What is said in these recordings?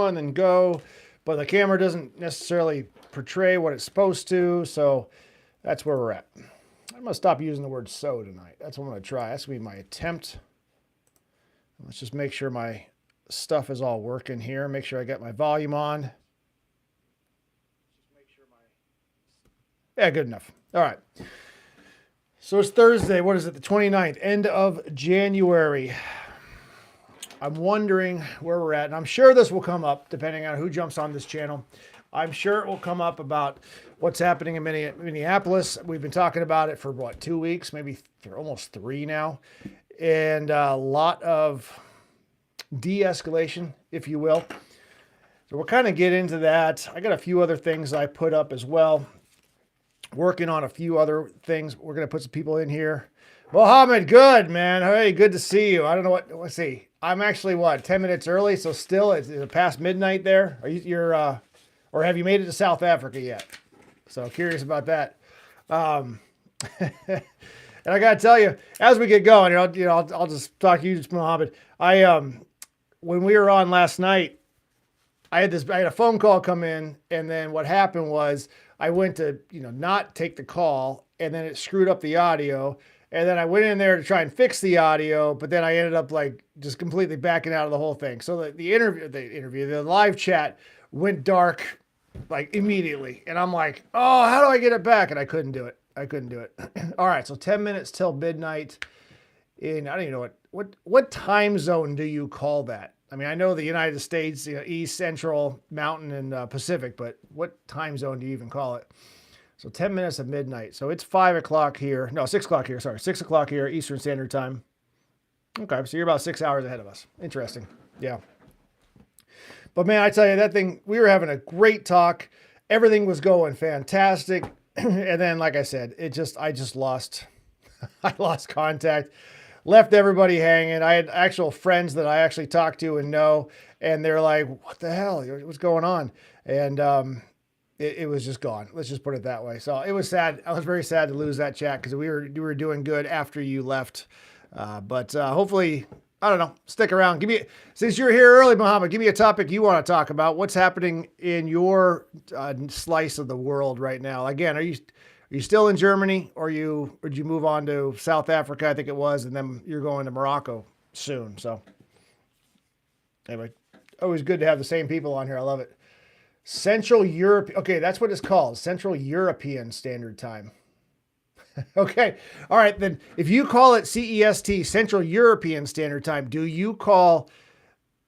and then go, but the camera doesn't necessarily portray what it's supposed to. So that's where we're at. I'm going to stop using the word so tonight. That's what I'm going to try. That's going to be my attempt. Let's just make sure my stuff is all working here. Make sure I got my volume on. Yeah, good enough. All right. So it's Thursday. What is it? The 29th, end of January. I'm wondering where we're at. And I'm sure this will come up depending on who jumps on this channel. I'm sure it will come up about what's happening in Minneapolis. We've been talking about it for what, 2 weeks, maybe almost 3 now. And a lot of de-escalation, if you will. So we'll kind of get into that. I got a few other things I put up as well. Working on a few other things. We're going to put some people in here. Mohammed, good, man. Hey, good to see you. I don't know what, let's see. I'm actually, 10 minutes early, so still, it's past midnight there. Or have you made it to South Africa yet? So curious about that. And I got to tell you, as we get going, I'll just talk to you, Mohammed. When we were on last night, I had a phone call come in, and then what happened was I went to, not take the call, and then it screwed up the audio. And then I went in there to try and fix the audio, but then I ended up just completely backing out of the whole thing. So the live chat went dark immediately. And I'm like, oh, how do I get it back? And I couldn't do it. All right. So 10 minutes till midnight I don't even know what time zone do you call that? I mean, I know the United States, East, Central, Mountain, and Pacific, but what time zone do you even call it? So 10 minutes of midnight. So it's 5 o'clock here. No, 6 o'clock here. Sorry, 6 o'clock here, Eastern Standard Time. Okay, so you're about 6 hours ahead of us. Interesting. Yeah. But man, I tell you, that thing, we were having a great talk. Everything was going fantastic. And then, like I said, I just lost, I lost contact. Left everybody hanging. I had actual friends that I actually talked to and know, and they're like, what the hell? What's going on? And it was just gone. Let's just put it that way. So it was sad. I was very sad to lose that chat because we were doing good after you left. But hopefully, I don't know, stick around. Since you're here early, Muhammad, give me a topic you want to talk about. What's happening in your slice of the world right now? Again, are you still in Germany, or did you move on to South Africa, I think it was, and then you're going to Morocco soon. So anyway, always good to have the same people on here. I love it. Central Europe. Okay, that's what it's called. Central European Standard Time. Okay. All right. Then if you call it CEST, Central European Standard Time, do you call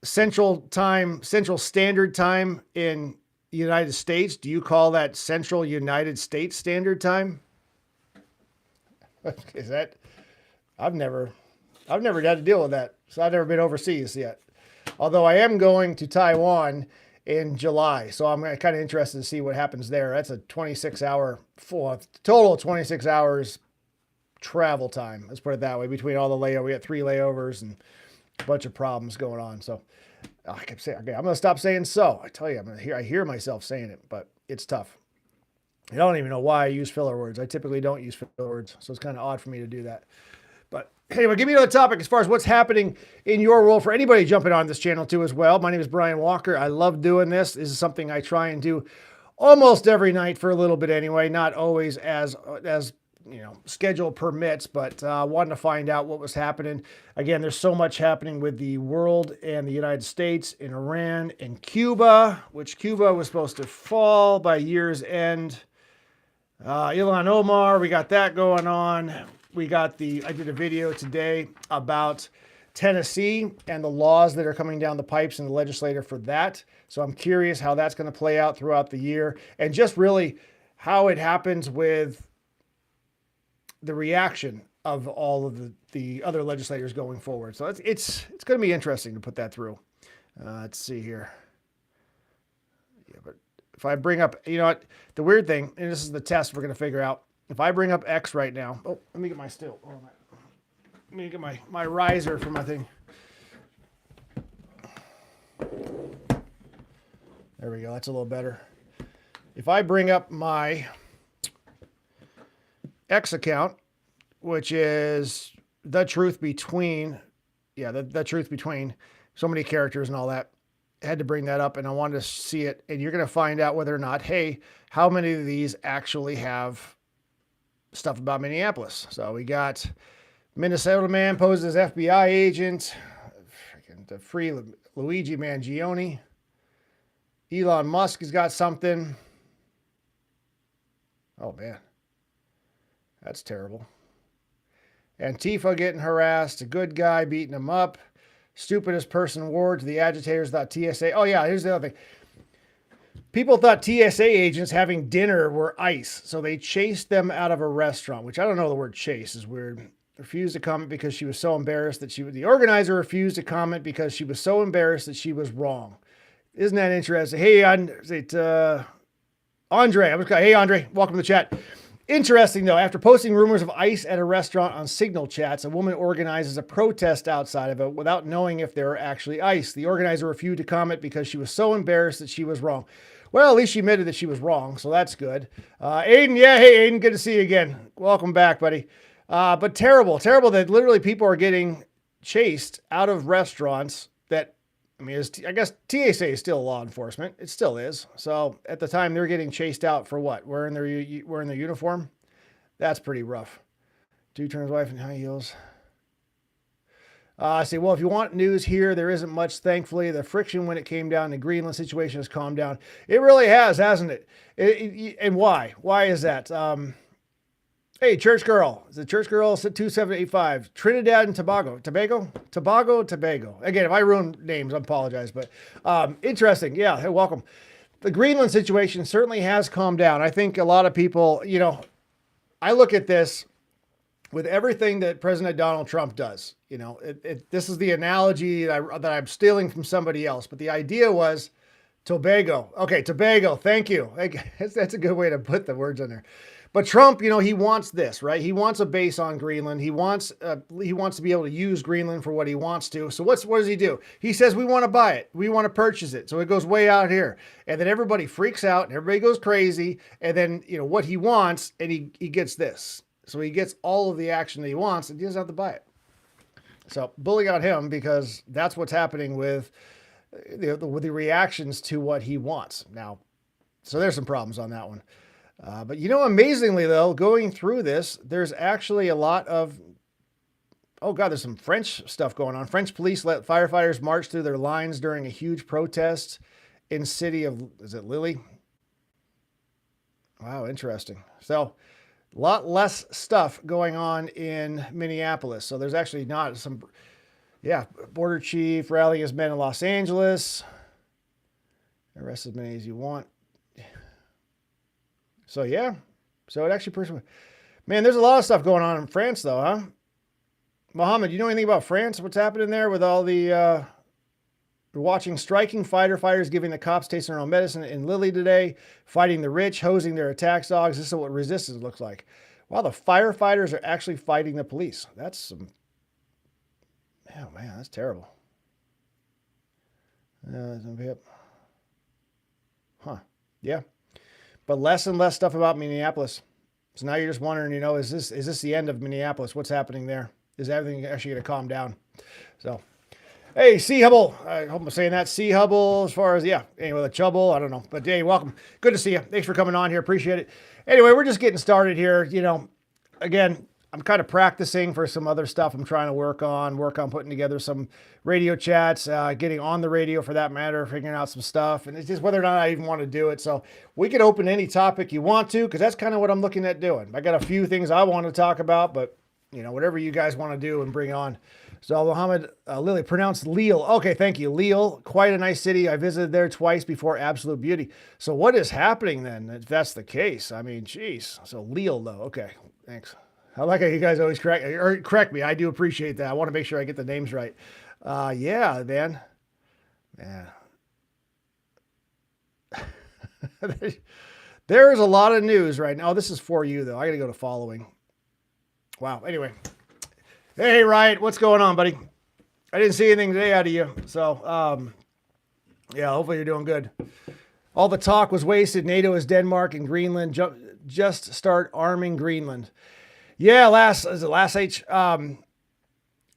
Central Standard Time in the United States? Do you call that Central United States Standard Time? Is that, I've never had to deal with that. So I've never been overseas yet. Although I am going to Taiwan in July. So I'm kind of interested to see what happens there. That's a total 26 hours travel time. Let's put it that way. Between all the layovers, we got 3 layovers and a bunch of problems going on. So I kept saying, okay, I'm going to stop saying so. I tell you, I hear myself saying it, but it's tough. I don't even know why I use filler words. I typically don't use filler words. So it's kind of odd for me to do that. But anyway, give me another topic as far as what's happening in your world for anybody jumping on this channel too as well. My name is Brian Walker. I love doing this. This is something I try and do almost every night for a little bit anyway. Not always as schedule permits, but wanted to find out what was happening. Again, there's so much happening with the world and the United States and Iran and Cuba, which Cuba was supposed to fall by year's end. Ilhan Omar, we got that going on. I did a video today about Tennessee and the laws that are coming down the pipes and the legislator for that. So I'm curious how that's going to play out throughout the year and just really how it happens with the reaction of all of the other legislators going forward. So it's going to be interesting to put that through. Let's see here. Yeah, but if I bring up, the weird thing, and this is the test we're going to figure out. If I bring up X right now, let me get my still. Let me get my riser for my thing. There we go. That's a little better. If I bring up my X account, which is the truth between, the truth between so many characters and all that. had to bring that up, and I wanted to see it. And you're going to find out whether or not, hey, how many of these actually have stuff about Minneapolis. So we got Minnesota man poses as FBI agent, freaking the free Luigi Mangione. Elon Musk has got something. Oh, man. That's terrible. Antifa getting harassed. A good guy beating him up. Stupidest person ward to the agitators thought TSA. Oh, yeah, here's the other thing. People thought TSA agents having dinner were ICE, so they chased them out of a restaurant, which I don't know, the word chase is weird. Refused to comment because she was so embarrassed that the organizer refused to comment because she was so embarrassed that she was wrong. Isn't that interesting? Hey, Andre. Hey, Andre, welcome to the chat. Interesting, though, after posting rumors of ICE at a restaurant on Signal chats, a woman organizes a protest outside of it without knowing if they were actually ICE. The organizer refused to comment because she was so embarrassed that she was wrong. Well, at least she admitted that she was wrong, so that's good. Aiden, hey, Aiden, good to see you again. Welcome back, buddy. But terrible that literally people are getting chased out of restaurants that, I mean, I guess TSA is still law enforcement. It still is. So at the time they're getting chased out for what? Wearing their uniform? That's pretty rough. Dude turns wife in high heels. I say, well, if you want news here, there isn't much. Thankfully, the friction when it came down, the Greenland situation has calmed down. It really has, hasn't it? And why? Why is that? Hey, Church Girl. Is it Church Girl 2785? Trinidad and Tobago. Tobago. Again, if I ruin names, I apologize. But interesting. Yeah, hey, welcome. The Greenland situation certainly has calmed down. I think a lot of people, I look at this with everything that President Donald Trump does. This is the analogy that I'm stealing from somebody else. But the idea was Tobago. Okay, Tobago. Thank you. That's a good way to put the words in there. But Trump, he wants this, right? He wants a base on Greenland. He wants to be able to use Greenland for what he wants to. So what does he do? He says, we want to buy it. We want to purchase it. So it goes way out here. And then everybody freaks out and everybody goes crazy. And then, what he wants, and he gets this. So he gets all of the action that he wants and he doesn't have to buy it. So bullying on him because that's what's happening with the reactions to what he wants. Now, so there's some problems on that one. But amazingly though, going through this, there's actually a lot of, there's some French stuff going on. French police let firefighters march through their lines during a huge protest in city of, is it Lille? Wow, interesting. So a lot less stuff going on in Minneapolis. So there's actually not some, border chief rallying his men in Los Angeles. Arrest as many as you want. So so it actually, man, there's a lot of stuff going on in France though, huh? Mohammed, you know anything about France? What's happening there with all the, we're watching striking fighters giving the cops tasting their own medicine in Lille today, fighting the rich, hosing their attack dogs. This is what resistance looks like. Wow, the firefighters are actually fighting the police. That's that's terrible. Yeah. But less and less stuff about Minneapolis. So now you're just wondering, is this the end of Minneapolis? What's happening there? Is everything actually going to calm down? So, hey, C Hubble. I hope I'm saying that. C Hubble, as far as, anyway, the trouble, I don't know. But hey, welcome. Good to see you. Thanks for coming on here. Appreciate it. Anyway, we're just getting started here. Again, I'm kind of practicing for some other stuff I'm trying to work on putting together some radio chats, getting on the radio for that matter, figuring out some stuff. And it's just whether or not I even want to do it. So we could open any topic you want to, because that's kind of what I'm looking at doing. I got a few things I want to talk about, but whatever you guys want to do and bring on. So Mohammed Lily, pronounced Lille. Okay, thank you. Lille, quite a nice city. I visited there twice before. Absolute beauty. So what is happening then, if that's the case? I mean, geez. So Lille though. Okay, thanks. I like how you guys always correct me. I do appreciate that. I want to make sure I get the names right. Yeah, man. There's a lot of news right now. Oh, this is for you, though. I got to go to following. Wow. Anyway. Hey, Riot. What's going on, buddy? I didn't see anything today out of you. So, hopefully you're doing good. All the talk was wasted. NATO is Denmark and Greenland. Just start arming Greenland. Yeah, last H. I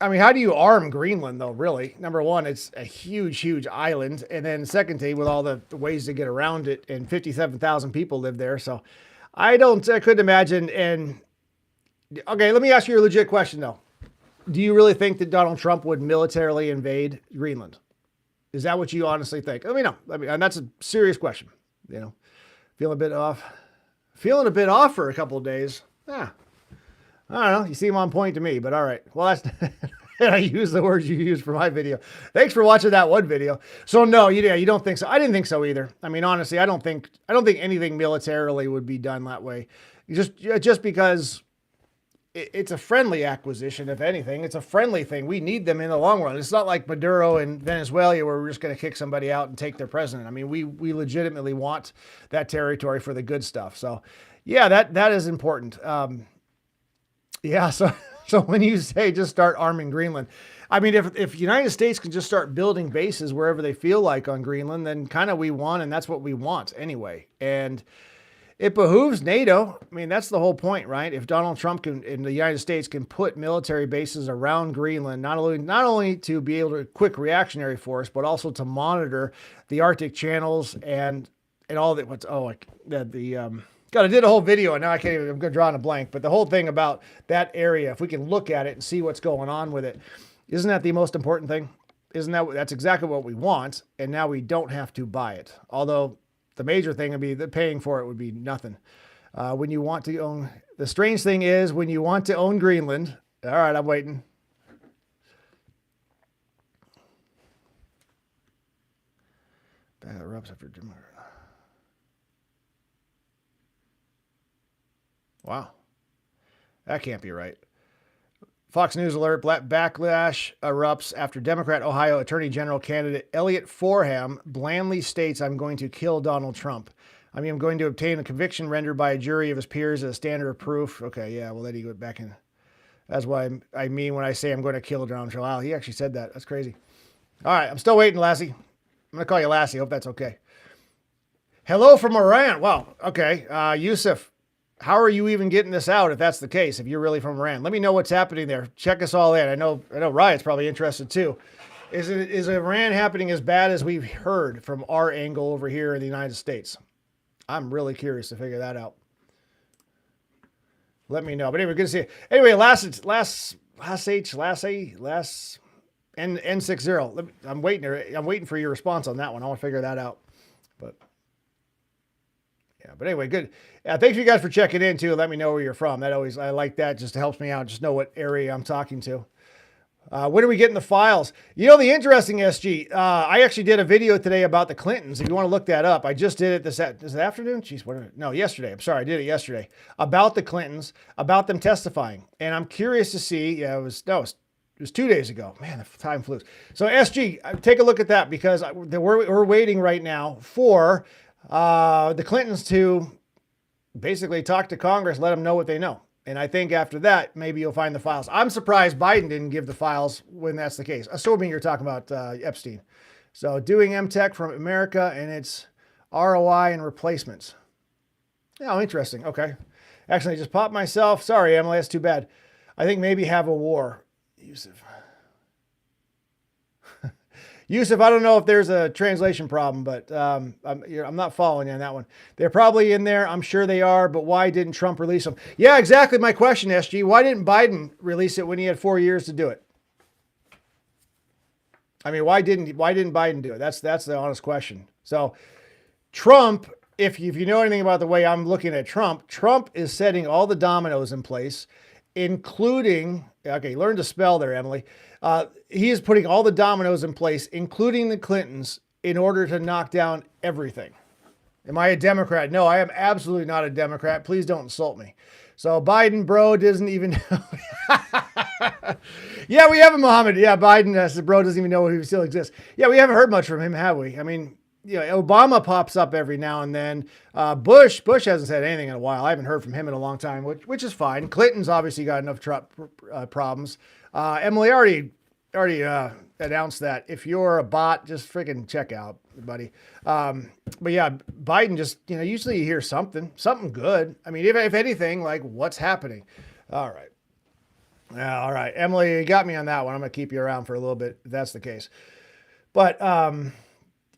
I mean, how do you arm Greenland, though, really? Number one, it's a huge, huge island. And then secondly, with all the ways to get around it, and 57,000 people live there. So I couldn't imagine. And okay, let me ask you a legit question, though. Do you really think that Donald Trump would militarily invade Greenland? Is that what you honestly think? Let me know. And that's a serious question. You know, feeling a bit off for a couple of days. Yeah. I don't know. You seem on point to me, but all right. Well, that's, I use the words you used for my video. Thanks for watching that one video. So no, you don't think so. I didn't think so either. I mean, honestly, I don't think anything militarily would be done that way. Just because it's a friendly acquisition. If anything, it's a friendly thing. We need them in the long run. It's not like Maduro in Venezuela where we're just going to kick somebody out and take their president. I mean, we legitimately want that territory for the good stuff. So yeah, that is important. Yeah, so when you say just start arming Greenland, I mean, if the United States can just start building bases wherever they feel like on Greenland, then kind of we won, and that's what we want anyway. And it behooves NATO. I mean, that's the whole point, right? If Donald Trump in the United States can put military bases around Greenland, not only to be able to quick reactionary force, but also to monitor the Arctic channels and all that. God, I did a whole video and now I'm going to draw on a blank, but the whole thing about that area, if we can look at it and see what's going on with it, isn't that the most important thing? That's exactly what we want. And now we don't have to buy it. Although the major thing would be that paying for it would be nothing. When you want to own, the strange thing is when you want to own Greenland. All right, I'm waiting. That erupts after Democrat. Wow. That can't be right. Fox News alert, backlash erupts after Democrat Ohio Attorney General candidate Elliot Forham blandly states, I'm going to kill Donald Trump. I mean, I'm going to obtain a conviction rendered by a jury of his peers as a standard of proof. Okay, yeah, well, then he went back in. That's what I mean when I say I'm going to kill Donald Trump. Wow, he actually said that. That's crazy. All right, I'm still waiting, Lassie. I'm going to call you Lassie. Hope that's okay. Hello from Iran. Wow, okay. Yusuf. How are you even getting this out if that's the case, if you're really from Iran? Let me know what's happening there. Check us all in. I know Riot's probably interested too. Is Iran happening as bad as we've heard from our angle over here in the United States? I'm really curious to figure that out. Let me know. But anyway, good to see you. Anyway, N60. I'm waiting for your response on that one. I want to figure that out. But yeah, but anyway, good. Thanks you guys for checking in too. Let me know where you're from. I like that. Just helps me out. Just know what area I'm talking to. When are we getting the files? You know, the interesting SG, I actually did a video today about the Clintons. If you want to look that up, I just did it this afternoon. Jeez, yesterday. I'm sorry. I did it yesterday about the Clintons, about them testifying. And I'm curious to see, it was 2 days ago. Man, the time flew. So SG, take a look at that because we're waiting right now for the Clintons to basically talk to Congress, let them know what they know. And I think after that, maybe you'll find the files. I'm surprised Biden didn't give the files when that's the case, assuming you're talking about Epstein. So doing MTech from America and its ROI and replacements. Oh, interesting. Okay. Actually, I just popped myself. Sorry, Emily, that's too bad. I think maybe have a war. Yusuf, I don't know if there's a translation problem, but I'm not following you on that one. They're probably in there. I'm sure they are, but why didn't Trump release them? Yeah, exactly my question, SG. Why didn't Biden release it when he had 4 years to do it? I mean, why didn't Biden do it? That's the honest question. So Trump, if you know anything about the way I'm looking at Trump is setting all the dominoes in place, including, okay, learn to spell there, Emily. He is putting all the dominoes in place, including the Clintons, in order to knock down everything. Am I a Democrat? No, I am absolutely not a Democrat. Please don't insult me. So Biden, bro, doesn't even know. Yeah, we have a Muhammad. Yeah, Biden, the bro doesn't even know he still exists. Yeah, we haven't heard much from him, have we? I mean, Obama pops up every now and then. Bush hasn't said anything in a while. I haven't heard from him in a long time, which is fine. Clinton's obviously got enough problems. Emily already announced that if you're a bot, just freaking check out, buddy. But yeah, Biden just, usually you hear something good. I mean, if anything, like what's happening. All right. Yeah, all right. Emily, you got me on that one. I'm going to keep you around for a little bit if that's the case. But,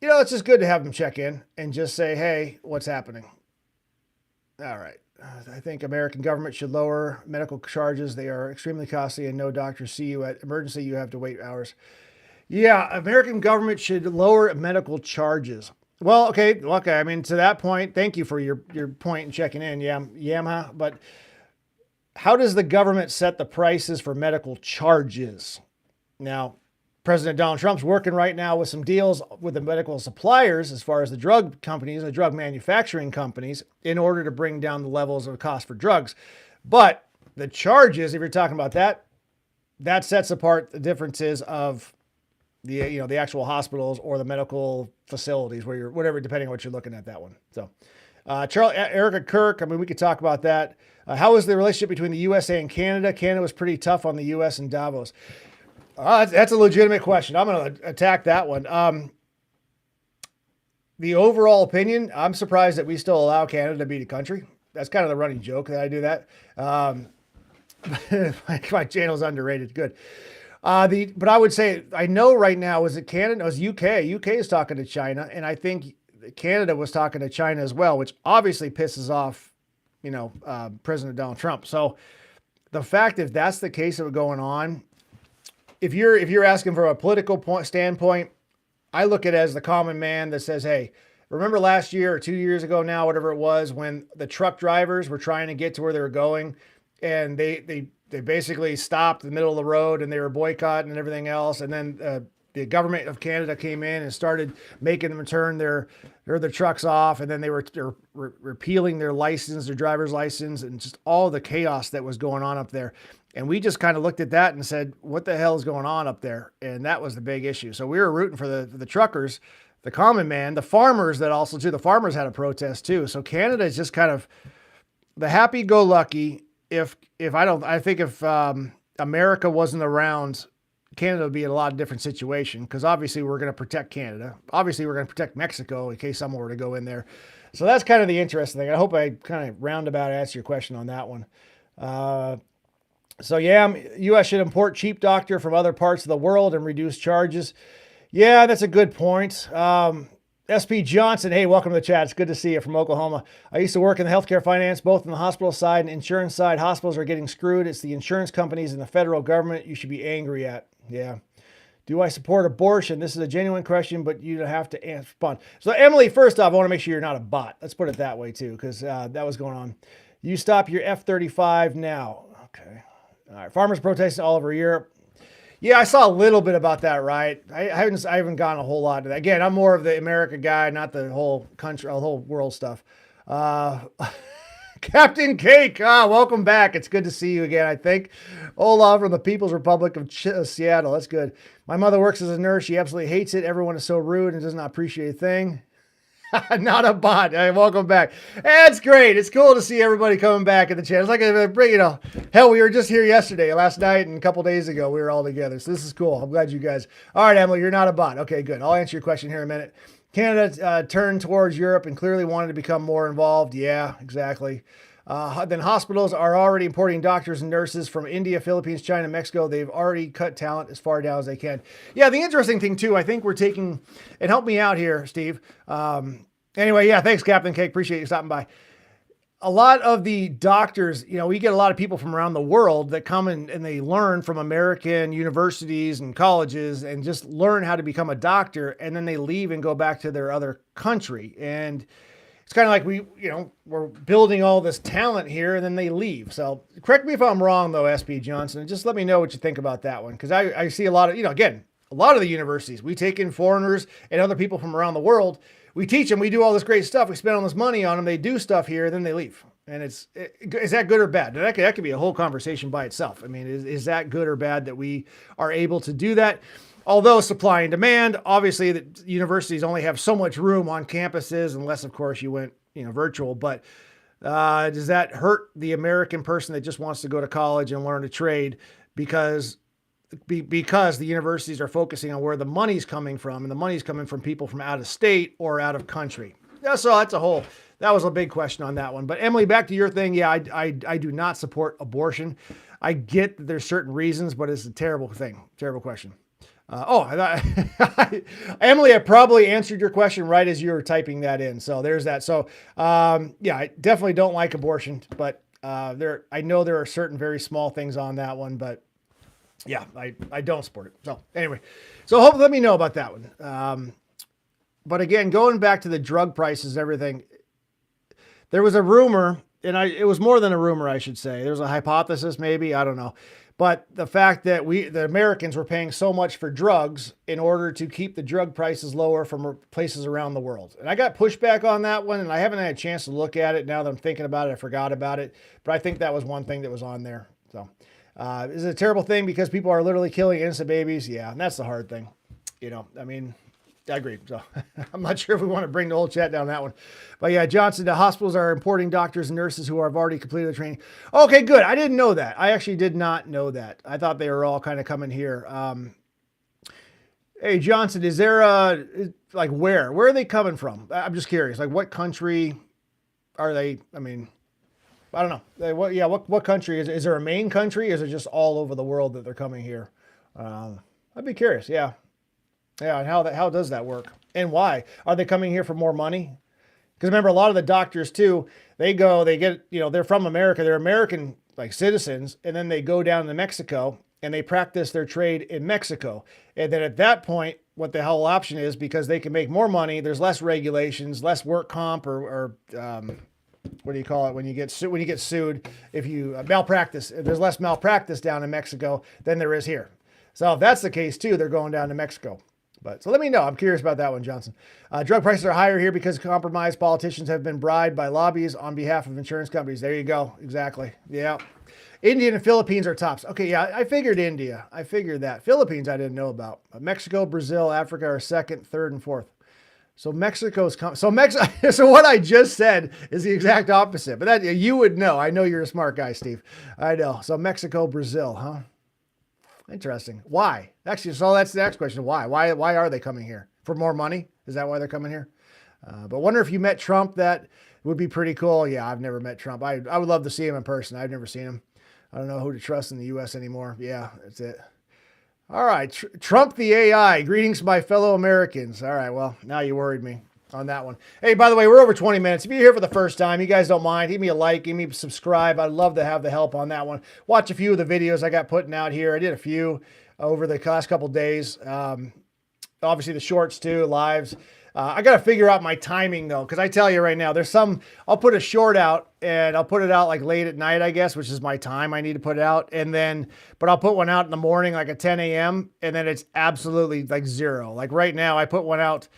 it's just good to have them check in and just say, hey, what's happening? All right. I think American government should lower medical charges. They are extremely costly and no doctors see you at emergency. You have to wait hours. Yeah, American government should lower medical charges. Well, okay. I mean, to that point, thank you for your point in checking in. Yeah, but how does the government set the prices for medical charges? Now, President Donald Trump's working right now with some deals with the medical suppliers as far as the drug companies and the drug manufacturing companies in order to bring down the levels of cost for drugs. But the charges, if you're talking about that sets apart the differences of the actual hospitals or the medical facilities where whatever, depending on what you're looking at that one. So, Erica Kirk, I mean, we could talk about that. How is the relationship between the USA and Canada? Canada was pretty tough on the US and Davos. That's a legitimate question. I'm going to attack that one. The overall opinion, I'm surprised that we still allow Canada to be the country. That's kind of the running joke that I do that. My channel's underrated. Good. But I would say, I know right now, is it Canada? No, it's UK. UK is talking to China. And I think Canada was talking to China as well, which obviously pisses off, President Donald Trump. So the fact, if that's the case of it going on, if you're asking from a political standpoint, I look at it as the common man that says, hey, remember last year or 2 years ago now, whatever it was, when the truck drivers were trying to get to where they were going and they basically stopped in the middle of the road and they were boycotting and everything else. And then the government of Canada came in and started making them turn their trucks off. And then they were repealing their license, their driver's license, and just all the chaos that was going on up there. And we just kind of looked at that and said, what the hell is going on up there? And that was the big issue. So we were rooting for the truckers, the common man, the farmers that also too, the farmers had a protest too. So Canada is just kind of the happy-go-lucky. I think if America wasn't around, Canada would be in a lot of different situation because obviously we're going to protect Canada. Obviously we're going to protect Mexico in case someone were to go in there. So that's kind of the interesting thing. I hope I kind of roundabout answer your question on that one. So yeah, U.S. should import cheap doctor from other parts of the world and reduce charges. Yeah, that's a good point. SP Johnson, hey, welcome to the chat. It's good to see you from Oklahoma. I used to work in the healthcare finance, both on the hospital side and insurance side. Hospitals are getting screwed. It's the insurance companies and the federal government you should be angry at. Yeah. Do I support abortion? This is a genuine question, but you have to respond. So Emily, first off, I want to make sure you're not a bot. Let's put it that way too, because that was going on. You stop your F-35 now. Okay. All right. Farmers protesting all over Europe. Yeah, I saw a little bit about that, right? I haven't gone a whole lot to that. Again, I'm more of the America guy, not the whole country, the whole world stuff. Captain Cake, welcome back. It's good to see you again, I think. Olaf from the People's Republic of Seattle. That's good. My mother works as a nurse. She absolutely hates it. Everyone is so rude and does not appreciate a thing. Not a bot. Hey, welcome back. That's great. It's cool to see everybody coming back in the chat. It's like hell, we were just here last night, and a couple days ago we were all together. So this is cool. I'm glad you guys. All right, Emily, you're not a bot. Okay, good. I'll answer your question here in a minute. Canada turned towards Europe and clearly wanted to become more involved. Yeah, exactly. Then hospitals are already importing doctors and nurses from India, Philippines, China, Mexico. They've already cut talent as far down as they can. Yeah, the interesting thing too, I think we're taking, and help me out here, Steve. Anyway, yeah, thanks, Captain Cake. Appreciate you stopping by. A lot of the doctors, we get a lot of people from around the world that come and they learn from American universities and colleges and just learn how to become a doctor. And then they leave and go back to their other country. And it's kind of like we're building all this talent here and then they leave. So correct me if I'm wrong though, SP Johnson, and just let me know what you think about that one. Cause I see a lot of, again, a lot of the universities, we take in foreigners and other people from around the world. We teach them, we do all this great stuff. We spend all this money on them. They do stuff here, then they leave. And is that good or bad? That could be a whole conversation by itself. I mean, is that good or bad that we are able to do that? Although supply and demand, obviously the universities only have so much room on campuses, unless of course you went, virtual, but does that hurt the American person that just wants to go to college and learn a trade because the universities are focusing on where the money's coming from, and the money's coming from people from out of state or out of country? Yeah, so that was a big question on that one. But Emily, back to your thing. Yeah, I do not support abortion. I get that there's certain reasons, but it's a terrible thing. Terrible question. I thought, Emily, I probably answered your question right as you were typing that in. So there's that. So, yeah, I definitely don't like abortion, but I know there are certain very small things on that one, but yeah, I don't support it. So anyway, so let me know about that one. But again, going back to the drug prices, everything, there was a rumor, and it was more than a rumor, I should say. There was a hypothesis, maybe, I don't know. But the fact that the Americans were paying so much for drugs in order to keep the drug prices lower from places around the world. And I got pushback on that one, and I haven't had a chance to look at it. Now that I'm thinking about it, I forgot about it. But I think that was one thing that was on there. So is it a terrible thing because people are literally killing innocent babies? Yeah, and that's the hard thing. I mean, I agree. So I'm not sure if we want to bring the whole chat down that one. But yeah, Johnson, the hospitals are importing doctors and nurses who have already completed the training. Okay, good. I didn't know that. I actually did not know that. I thought they were all kind of coming here. Hey, Johnson, is there like where are they coming from? I'm just curious. Like what country are they? I mean, I don't know. What country is it? Is there a main country? Or is it just all over the world that they're coming here? I'd be curious. Yeah. Yeah, and how does that work? And why? Are they coming here for more money? Because remember, a lot of the doctors too, they get, they're from America, they're American like citizens, and then they go down to Mexico and they practice their trade in Mexico. And then at that point, what the whole option is, because they can make more money, there's less regulations, less work comp or what do you call it when you get sued if you malpractice? There's less malpractice down in Mexico than there is here. So if that's the case too, they're going down to Mexico. So let me know. I'm curious about that one, Johnson. Drug prices are higher here because compromised politicians have been bribed by lobbies on behalf of insurance companies. There you go. Exactly. Yeah. India and Philippines are tops. Okay, yeah, I figured India. I figured that. Philippines I didn't know about. Mexico, Brazil, Africa are second, third, and fourth. So Mexico's so what I just said is the exact opposite. But that you would know. I know you're a smart guy, Steve. I know. So Mexico, Brazil, huh? Interesting. Why? Actually, so that's the next question. Why? Why are they coming here? For more money? Is that why they're coming here? But wonder if you met Trump, that would be pretty cool. Yeah, I've never met Trump. I would love to see him in person. I've never seen him. I don't know who to trust in the U.S. anymore. Yeah, that's it. All right. Trump the AI. Greetings, my fellow Americans. All right. Well, now you worried me on that one. Hey, by the way, we're over 20 minutes. If you're here for the first time, you guys don't mind, give me a like, give me a subscribe. I'd love to have the help on that one. Watch a few of the videos I got putting out here. I did a few over the last couple of days. Obviously the shorts too, lives. I got to figure out my timing though, because I tell you right now, I'll put a short out and I'll put it out like late at night, I guess, which is my time I need to put it out. But I'll put one out in the morning, like at 10 a.m. And then it's absolutely like zero. Like right now, I put one out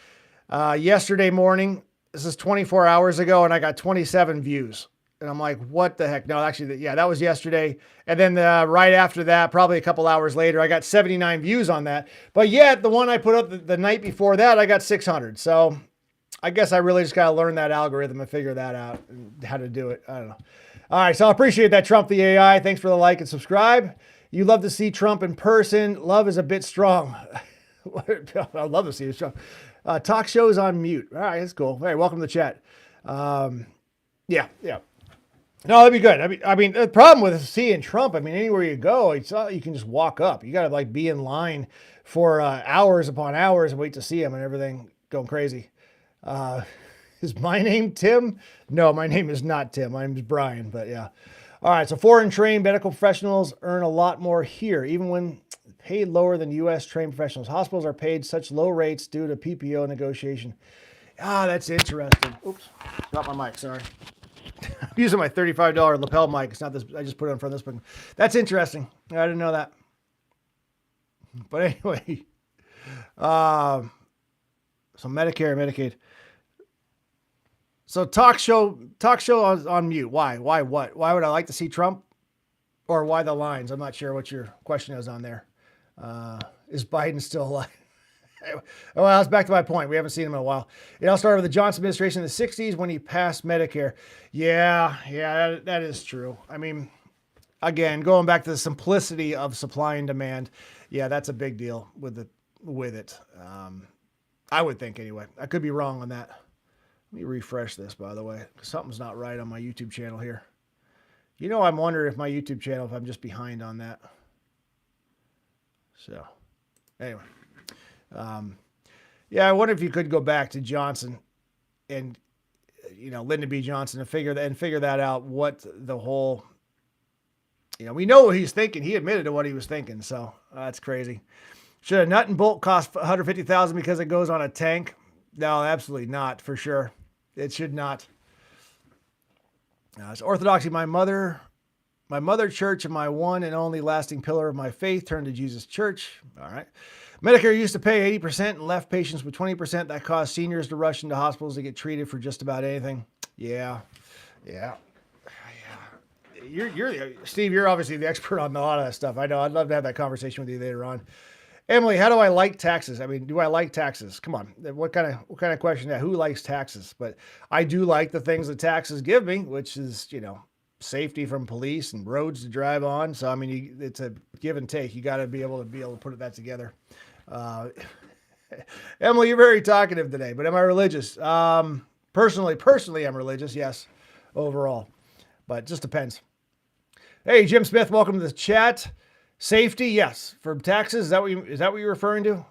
yesterday morning. This is 24 hours ago and I got 27 views. And I'm like, what the heck? No, actually, yeah, that was yesterday. And then right after that, probably a couple hours later, I got 79 views on that. But yet the one I put up the night before that, I got 600. So I guess I really just got to learn that algorithm and figure that out and how to do it. I don't know. All right. So I appreciate that, Trump the AI. Thanks for the like and subscribe. You love to see Trump in person. Love is a bit strong. I'd love to see this. Talk shows on mute. All right. That's cool. All right. Welcome to the chat. Yeah. No, that'd be good. I mean, the problem with seeing Trump, I mean, anywhere you go, it's not like you can just walk up. You got to like be in line for hours upon hours and wait to see him and everything going crazy. Is my name Tim? No, my name is not Tim. My name is Brian, but yeah. All right. So foreign trained medical professionals earn a lot more here, even when paid lower than U.S. trained professionals. Hospitals are paid such low rates due to PPO negotiation. That's interesting. Oops. Dropped my mic. Sorry. I'm using my $35 lapel mic. It's not this. I just put it in front of this one. That's interesting. I didn't know that. But anyway, so Medicare, Medicaid. So talk show on mute. Why? Why what? Why would I like to see Trump? Or why the lines? I'm not sure what your question is on there. Is Biden still alive? Well, it's back to my point. We haven't seen him in a while. It all started with the Johnson administration in the 60s when he passed Medicare. Yeah, that is true. I mean, again, going back to the simplicity of supply and demand. Yeah, that's a big deal with it. I would think anyway. I could be wrong on that. Let me refresh this, by the way. Something's not right on my YouTube channel here. You know, I'm wondering if my YouTube channel, if I'm just behind on that. So, anyway. Yeah, I wonder if you could go back to Johnson and, Lyndon B. Johnson and figure that out, what the whole, we know what he's thinking. He admitted to what he was thinking. So that's crazy. Should a nut and bolt cost $150,000 because it goes on a tank? No, absolutely not, for sure. It should not. It's orthodoxy. My mother church and my one and only lasting pillar of my faith turned to Jesus Church. All right. Medicare used to pay 80% and left patients with 20%. That caused seniors to rush into hospitals to get treated for just about anything. Yeah. Steve, you're obviously the expert on a lot of that stuff. I know. I'd love to have that conversation with you later on. Emily, how do I like taxes? I mean, do I like taxes? Come on. What kind of question is that? Who likes taxes? But I do like the things that taxes give me, which is, safety from police and roads to drive on. So, I mean, it's a give and take. You got to be able to put that together. Emily, you're very talkative today, but am I religious? Personally, I'm religious. Yes, overall, but it just depends. Hey, Jim Smith, welcome to the chat. Safety, yes. For taxes, is that what you're referring to?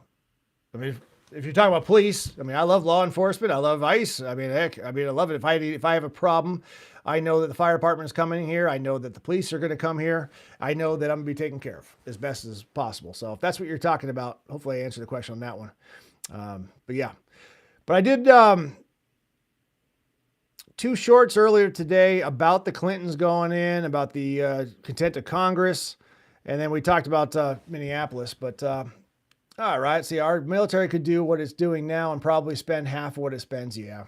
I mean, if you're talking about police, I mean, I love law enforcement. I love ICE. I mean, heck, I love it. If I have a problem, I know that the fire department is coming here. I know that the police are going to come here. I know that I'm going to be taken care of as best as possible. So if that's what you're talking about, hopefully I answered the question on that one. But I did 2 shorts earlier today about the Clintons going in, about the contempt of Congress. And then we talked about Minneapolis, but all right. See, our military could do what it's doing now and probably spend half of what it spends. Yeah.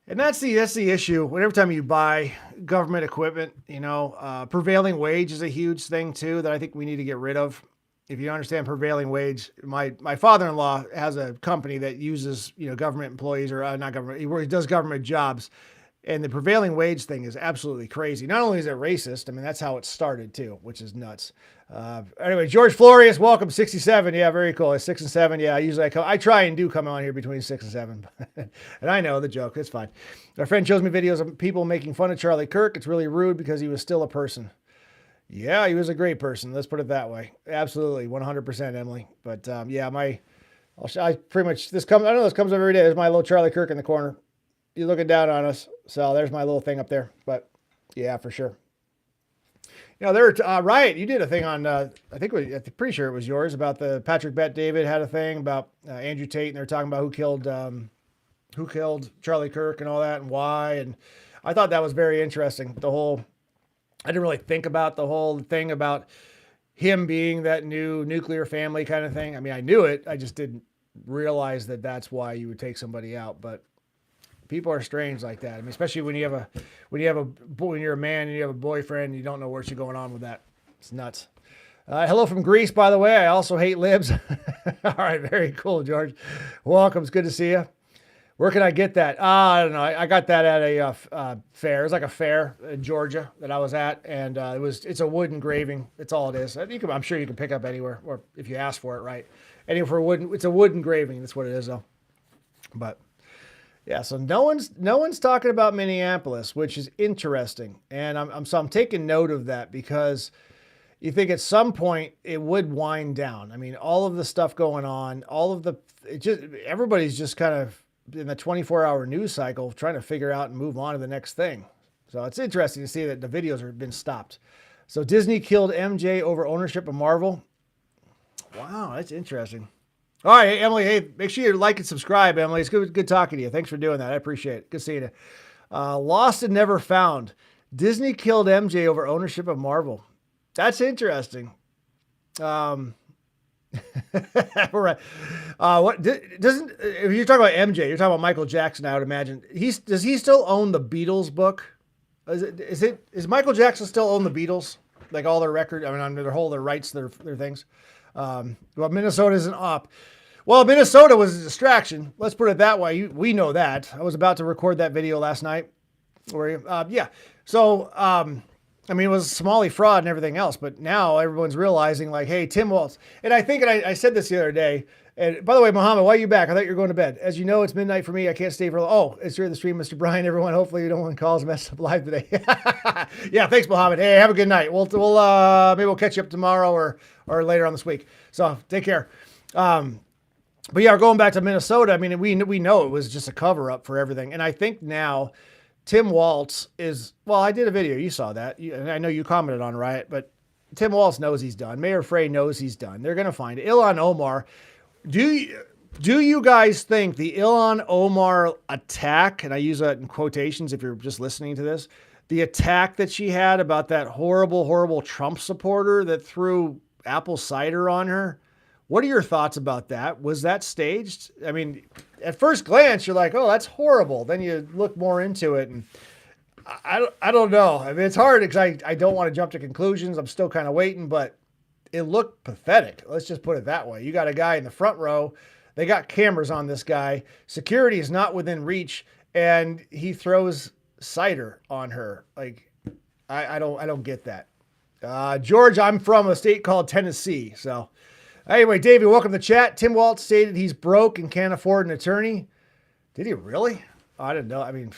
And that's the issue. Whenever time you buy government equipment, prevailing wage is a huge thing too that I think we need to get rid of. If you understand prevailing wage, my father-in-law has a company that uses government employees or not government. He does government jobs, and the prevailing wage thing is absolutely crazy. Not only is it racist, I mean that's how it started too, which is nuts. Anyway, George Florius, welcome, 67. Yeah, very cool. It's 6 and 7. Yeah, I try and do come on here between 6 and 7. And I know the joke. It's fine. Our friend shows me videos of people making fun of Charlie Kirk. It's really rude because he was still a person. Yeah, he was a great person. Let's put it that way. Absolutely, 100%, Emily. But I pretty much I know this comes up every day. There's my little Charlie Kirk in the corner. You're looking down on us. So there's my little thing up there. But yeah, for sure. Riot, you did a thing on, I'm pretty sure it was yours, about the Patrick Bet-David had a thing about Andrew Tate, and they're talking about who killed Charlie Kirk and all that and why. And I thought that was very interesting. I didn't really think about the whole thing about him being that new nuclear family kind of thing. I mean, I knew it. I just didn't realize that that's why you would take somebody out. But people are strange like that. I mean, especially when you're a man and you have a boyfriend, you don't know what's going on with that. It's nuts. Hello from Greece, by the way. I also hate libs. All right. Very cool, George. Welcome. It's good to see you. Where can I get that? I don't know. I got that at a fair. It was like a fair in Georgia that I was at, and it's a wood engraving. That's all it is. I'm sure you can pick up anywhere, or if you ask for it, right? Anywhere for wood. It's a wood engraving. That's what it is, though. But yeah, so no one's talking about Minneapolis, which is interesting, and I'm taking note of that because you think at some point it would wind down. I mean, all of the stuff going on, everybody's just kind of in the 24-hour news cycle trying to figure out and move on to the next thing. So it's interesting to see that the videos have been stopped. So Disney killed MJ over ownership of Marvel. Wow, that's interesting. All right, Emily, hey, make sure you like and subscribe, Emily. It's good talking to you. Thanks for doing that. I appreciate it. Good seeing you. Lost and Never Found. Disney killed MJ over ownership of Marvel. That's interesting. Right. If you're talking about MJ, you're talking about Michael Jackson, I would imagine. Does he still own the Beatles book? Is Michael Jackson still own the Beatles? Like all their record, their rights, their things. Well, Minnesota isn't up. Well, Minnesota was a distraction. Let's put it that way. We know that. I was about to record that video last night. So, it was Somali fraud and everything else, but now everyone's realizing like, hey, Tim Walz. And I think, I said this the other day, And by the way, Muhammad, why are you back? I thought you were going to bed. As you know, it's midnight for me. I can't stay for long. Oh, it's during the stream, Mr. Brian. Everyone, hopefully you don't want calls messed up live today. Yeah, thanks, Muhammad. Hey, have a good night. Maybe we'll catch you up tomorrow or later on this week. So take care. But yeah, going back to Minnesota. I mean, we know it was just a cover up for everything, and I think now Tim Walz is. Well, I did a video. You saw that, and I know you commented on Riot, but Tim Walz knows he's done. Mayor Frey knows he's done. They're going to find it. Ilhan Omar. Do you guys think the Ilhan Omar attack, and I use that in quotations if you're just listening to this, the attack that she had about that horrible, horrible Trump supporter that threw apple cider on her? What are your thoughts about that? Was that staged? I mean, at first glance, you're like, oh, that's horrible. Then you look more into it, and I don't know. I mean, it's hard because I don't want to jump to conclusions. I'm still kind of waiting, but it looked pathetic. Let's just put it that way. You got a guy in the front row. They got cameras on this guy. Security is not within reach, and he throws cider on her. Like, I don't get that. George, I'm from a state called Tennessee. So anyway, David, welcome to the chat. Tim Walz stated he's broke and can't afford an attorney. Did he really? Oh, I didn't know. I mean,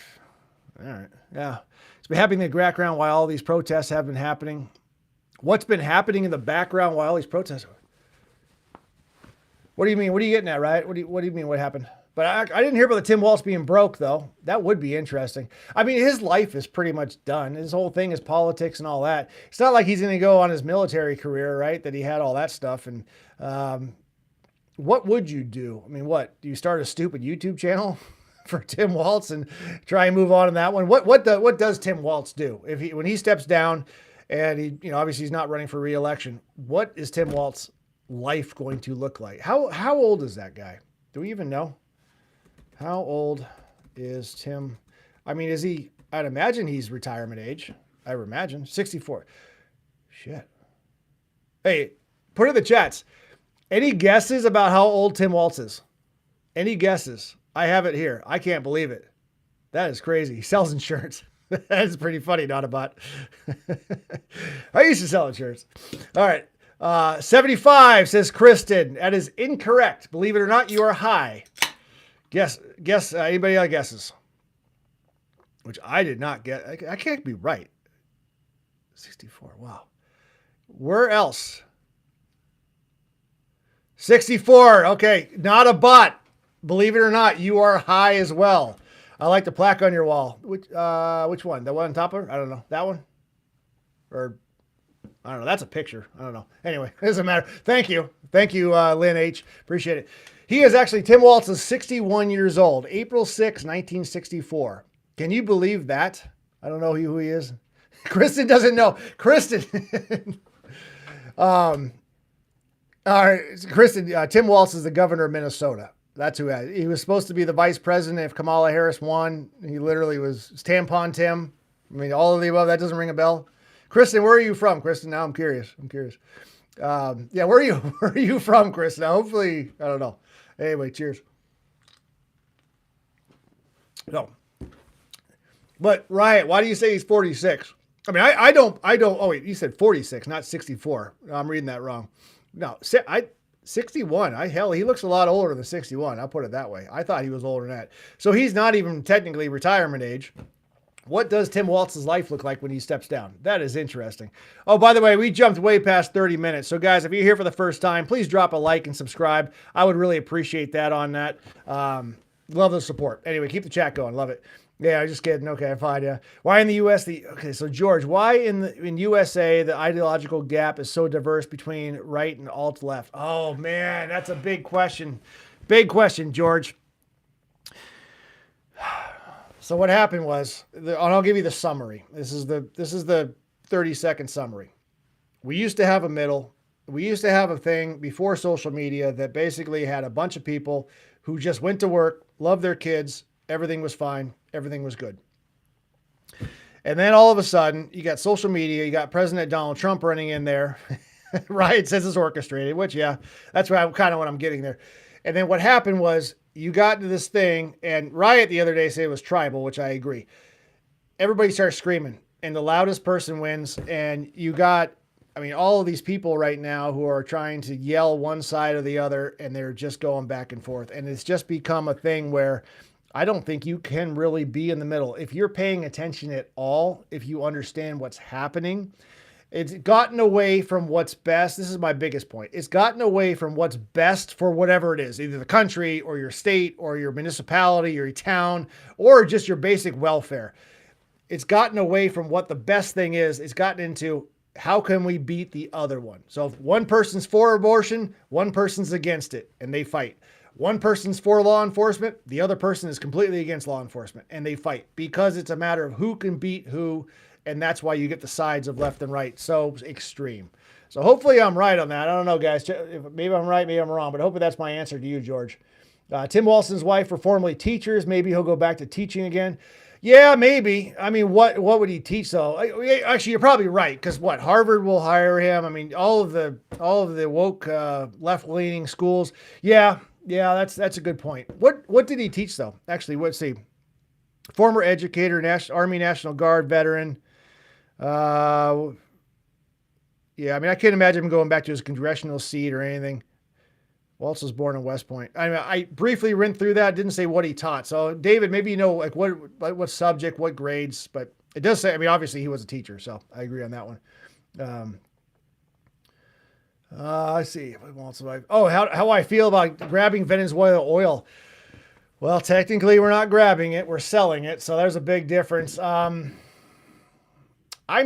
all right. Yeah. It's been happening in the background while all these protests have been happening. What's been happening in the background while all these protests? What do you mean? What are you getting at, right? What do you mean? What happened? But I didn't hear about the Tim Walz being broke, though. That would be interesting. I mean, his life is pretty much done. His whole thing is politics and all that. It's not like he's going to go on his military career, right? That he had all that stuff. And what would you do? I mean, what? Do you start a stupid YouTube channel for Tim Walz and try and move on in that one? What does Tim Walz do when he steps down? And he, obviously he's not running for re-election. What is Tim Walz's life going to look like? How old is that guy? Do we even know? How old is Tim? I mean, is he? I'd imagine he's retirement age. I would imagine 64. Shit. Hey, put in the chats. Any guesses about how old Tim Walz is? Any guesses? I have it here. I can't believe it. That is crazy. He sells insurance. That's pretty funny, not a bot. I used to sell insurance. All right. 75 says Kristen. That is incorrect. Believe it or not, you are high. Guess. Anybody else guesses? Which I did not get. I can't be right. 64. Wow. Where else? 64. Okay. Not a bot. Believe it or not, you are high as well. I like the plaque on your wall. Which one? The one on top of her? I don't know. That one? Or, I don't know. That's a picture. I don't know. Anyway, it doesn't matter. Thank you. Thank you, Lynn H. Appreciate it. He is actually, Tim Walz is 61 years old. April 6, 1964. Can you believe that? I don't know who he is. Kristen doesn't know. Kristen. All right. Kristen, Tim Walz is the governor of Minnesota. That's who he was supposed to be the vice president if Kamala Harris won. He literally was tampon Tim. I mean, all of the above. That doesn't ring a bell. Kristen, where are you from, Kristen? Now I'm curious. Yeah, where are you from, Kristen? Now, hopefully, I don't know. Anyway, cheers. No. But Riot, why do you say he's 46? I mean, I don't. Oh wait, you said 46, not 64. No, I'm reading that wrong. No, 61. Hell, he looks a lot older than 61. I'll put it that way. I thought he was older than that. So he's not even technically retirement age. What does Tim Walz's life look like when he steps down? That is interesting. Oh, by the way, we jumped way past 30 minutes. So guys, if you're here for the first time, please drop a like and subscribe. I would really appreciate that on that. Love the support. Anyway, keep the chat going. Love it. Yeah, I'm just kidding. Okay, fine. Yeah. Why in the U.S. Okay, so George, why in USA the ideological gap is so diverse between right and alt left? Oh man, that's a big question. Big question, George. So what happened was, and I'll give you the summary. This is the 30-second summary. We used to have a middle. We used to have a thing before social media that basically had a bunch of people who just went to work, loved their kids, everything was fine, everything was good. And then all of a sudden, you got social media, you got President Donald Trump running in there. Riot says it's orchestrated, which, yeah, that's kind of what I'm getting there. And then what happened was you got into this thing, and Riot the other day said it was tribal, which I agree. Everybody starts screaming, and the loudest person wins, and you got I mean, all of these people right now who are trying to yell one side or the other, and they're just going back and forth. And it's just become a thing where I don't think you can really be in the middle. If you're paying attention at all, if you understand what's happening, it's gotten away from what's best. This is my biggest point. It's gotten away from what's best for whatever it is, either the country or your state or your municipality or your town or just your basic welfare. It's gotten away from what the best thing is. It's gotten into how can we beat the other one? So if one person's for abortion, one person's against it, and they fight. One person's for law enforcement, the other person is completely against law enforcement, and they fight because it's a matter of who can beat who. And that's why you get the sides of left and right so extreme. So hopefully I'm right on that. I don't know, guys. Maybe I'm right, maybe I'm wrong, but hopefully that's my answer to you, George. Tim Walson's wife were formerly teachers. Maybe he'll go back to teaching again. Yeah, maybe. I mean, what would he teach though? Actually, you're probably right, because what, Harvard will hire him. I mean, all of the woke left-leaning schools. Yeah, that's a good point. What did he teach though? Actually, let's see. Former educator, Army National Guard veteran. Yeah, I mean, I can't imagine him going back to his congressional seat or anything. Waltz was born in West Point. I mean, I briefly went through that. Didn't say what he taught. So, David, maybe you know like what subject, what grades, but it does say. I mean, obviously he was a teacher, so I agree on that one. I see. Oh, how I feel about grabbing Venezuela oil. Well, technically, we're not grabbing it; we're selling it. So there's a big difference. I'm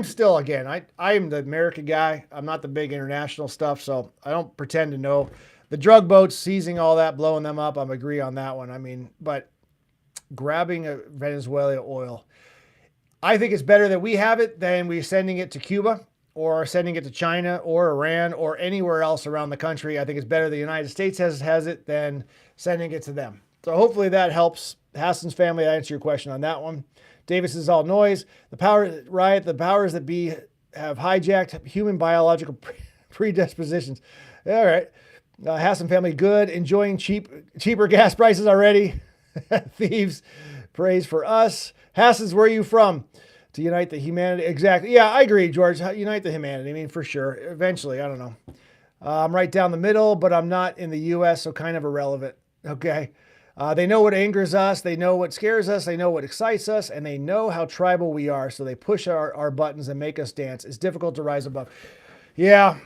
still, again, I'm the American guy. I'm not the big international stuff, so I don't pretend to know. The drug boats, seizing all that, blowing them up, I'm agree on that one. I mean, but grabbing a Venezuela oil, I think it's better that we have it than we sending it to Cuba or sending it to China or Iran or anywhere else around the country. I think it's better the United States has it than sending it to them. So hopefully that helps. Hassan's family, I answer your question on that one. Davis is all noise. The powers that be have hijacked human biological predispositions. All right. Hassan family, good. Enjoying cheaper gas prices already. Thieves, praise for us. Hassan's, where are you from? To unite the humanity. Exactly. Yeah, I agree, George. Unite the humanity. I mean, for sure. Eventually, I don't know. I'm right down the middle, but I'm not in the U.S., so kind of irrelevant. Okay. They know what angers us, they know what scares us, they know what excites us, and they know how tribal we are, so they push our buttons and make us dance. It's difficult to rise above. Yeah,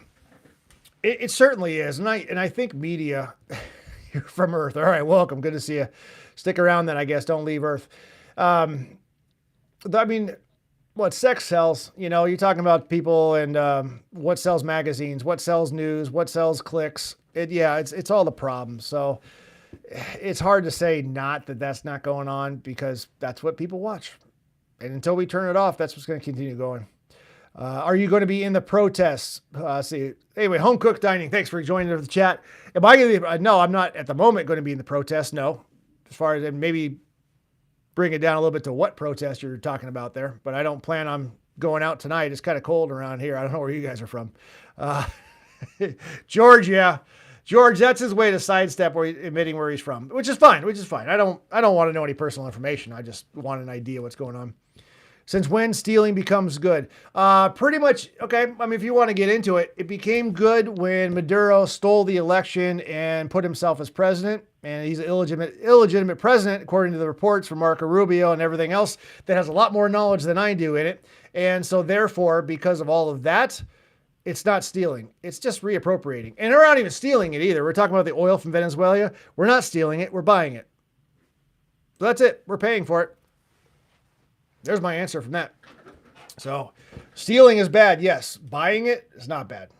it certainly is. And I think media, you're from Earth. All right, welcome. Good to see you. Stick around then, I guess. Don't leave Earth. I mean, what sex sells? You know, you're talking about people and what sells magazines, what sells news, what sells clicks. It's all the problem. So it's hard to say that's not going on because that's what people watch. And until we turn it off, that's what's going to continue going. Are you going to be in the protests? Anyway, home cooked dining. Thanks for joining the chat. Am I going to be? No, I'm not at the moment going to be in the protests. No, as far as maybe bring it down a little bit to what protest you're talking about there. But I don't plan on going out tonight. It's kind of cold around here. I don't know where you guys are from. George, yeah. George, that's his way to sidestep admitting where he's from, which is fine. I don't want to know any personal information. I just want an idea what's going on. Since when stealing becomes good? Pretty much, okay, I mean, if you want to get into it, it became good when Maduro stole the election and put himself as president, and he's an illegitimate president, according to the reports from Marco Rubio and everything else that has a lot more knowledge than I do in it. And so therefore, because of all of that, it's not stealing. It's just reappropriating. And we're not even stealing it either. We're talking about the oil from Venezuela. We're not stealing it. We're buying it. So that's it. We're paying for it. There's my answer from that. So stealing is bad. Yes. Buying it is not bad.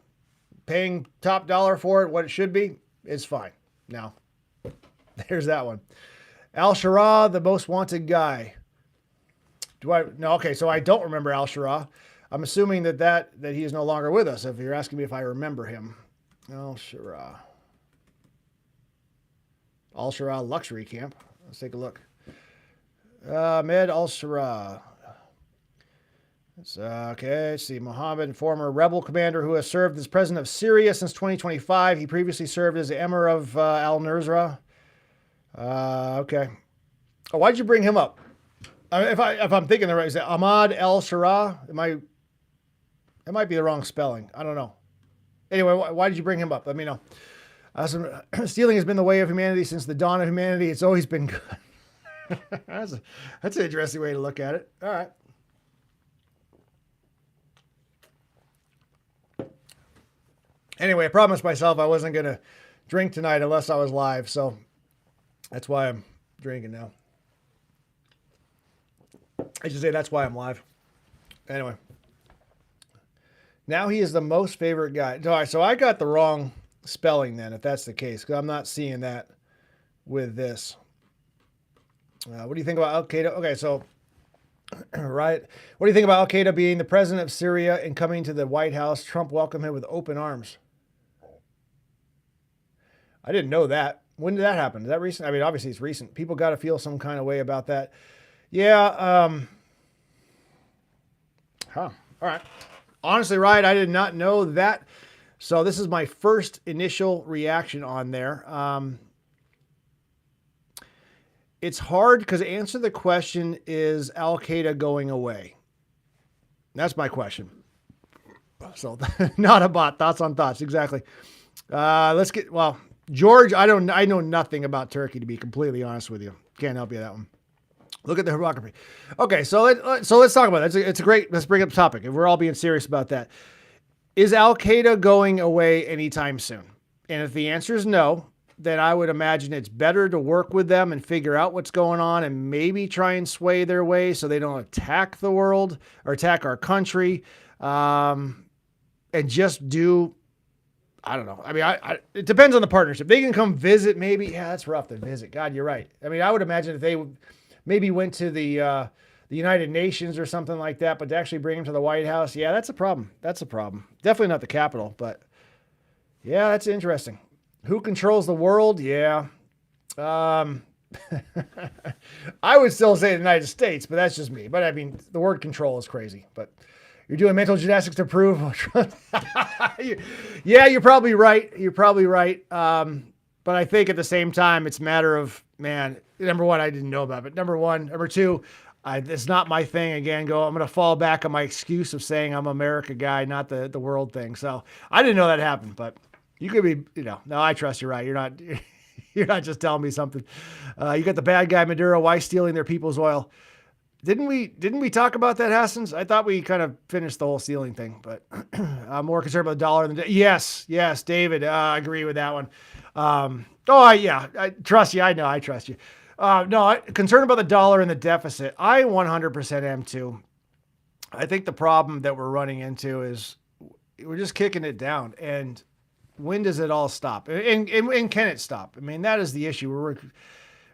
Paying top dollar for it, what it should be, is fine. Now, there's that one. Al-Shara, the most wanted guy. No, okay, so I don't remember Al-Shara. I'm assuming that he is no longer with us, if you're asking me if I remember him. Al-Shara. Al-Shara Luxury Camp. Let's take a look. Ahmed Al-Shara. Okay, let's see. Mohammed, former rebel commander who has served as president of Syria since 2025. He previously served as the emir of Al-Nusra. Okay. Oh, why'd you bring him up? If I'm thinking the right, is it Ahmad Al-Shara? It might be the wrong spelling. I don't know. Anyway, why did you bring him up? Let me know. Stealing has been the way of humanity since the dawn of humanity. It's always been good. That's an interesting way to look at it. All right. Anyway, I promised myself I wasn't going to drink tonight unless I was live. So that's why I'm drinking now. I should say that's why I'm live. Anyway. Now he is the most favorite guy. All right, so I got the wrong spelling then, if that's the case, because I'm not seeing that with this. What do you think about Al-Qaeda? Okay, so, right. What do you think about Al-Qaeda being the president of Syria and coming to the White House? Trump welcomed him with open arms. I didn't know that. When did that happen? Is that recent? I mean, obviously it's recent. People got to feel some kind of way about that. Yeah. All right. Honestly, right, I did not know that. So this is my first initial reaction on there. It's hard because to answer the question, is Al-Qaeda going away? That's my question. So not a bot. Thoughts on thoughts. Exactly. Let's get, well, George, I know nothing about Turkey, to be completely honest with you. Can't help you that one. Look at the hypocrisy. Okay, so let's talk about it. It's a great, let's bring up the topic. If we're all being serious about that. Is Al-Qaeda going away anytime soon? And if the answer is no, then I would imagine it's better to work with them and figure out what's going on and maybe try and sway their way so they don't attack the world or attack our country. And just do, I don't know. I mean, it depends on the partnership. They can come visit maybe. Yeah, that's rough to visit. God, you're right. I mean, I would imagine if they maybe went to the United Nations or something like that, but to actually bring him to the White House, yeah, that's a problem. That's a problem. Definitely not the Capitol, but yeah, that's interesting. Who controls the world? Yeah. I would still say the United States, but that's just me. But I mean, the word control is crazy, but you're doing mental gymnastics to prove. Yeah, you're probably right. You're probably right. But I think at the same time, it's a matter of, man, number one, I didn't know about it. Number two, it's not my thing. Again, I'm going to fall back on my excuse of saying I'm an America guy, not the world thing. So I didn't know that happened, but you could be, no, I trust you're right. You're not just telling me something. You got the bad guy, Maduro. Why stealing their people's oil? Didn't we talk about that, Hassans? I thought we kind of finished the whole stealing thing, but I'm more concerned about the dollar than yes, David. I agree with that one. I trust you. I know I trust you. Concerned about the dollar and the deficit. I 100% am too. I think the problem that we're running into is we're just kicking it down. And when does it all stop? And can it stop? I mean, that is the issue. We're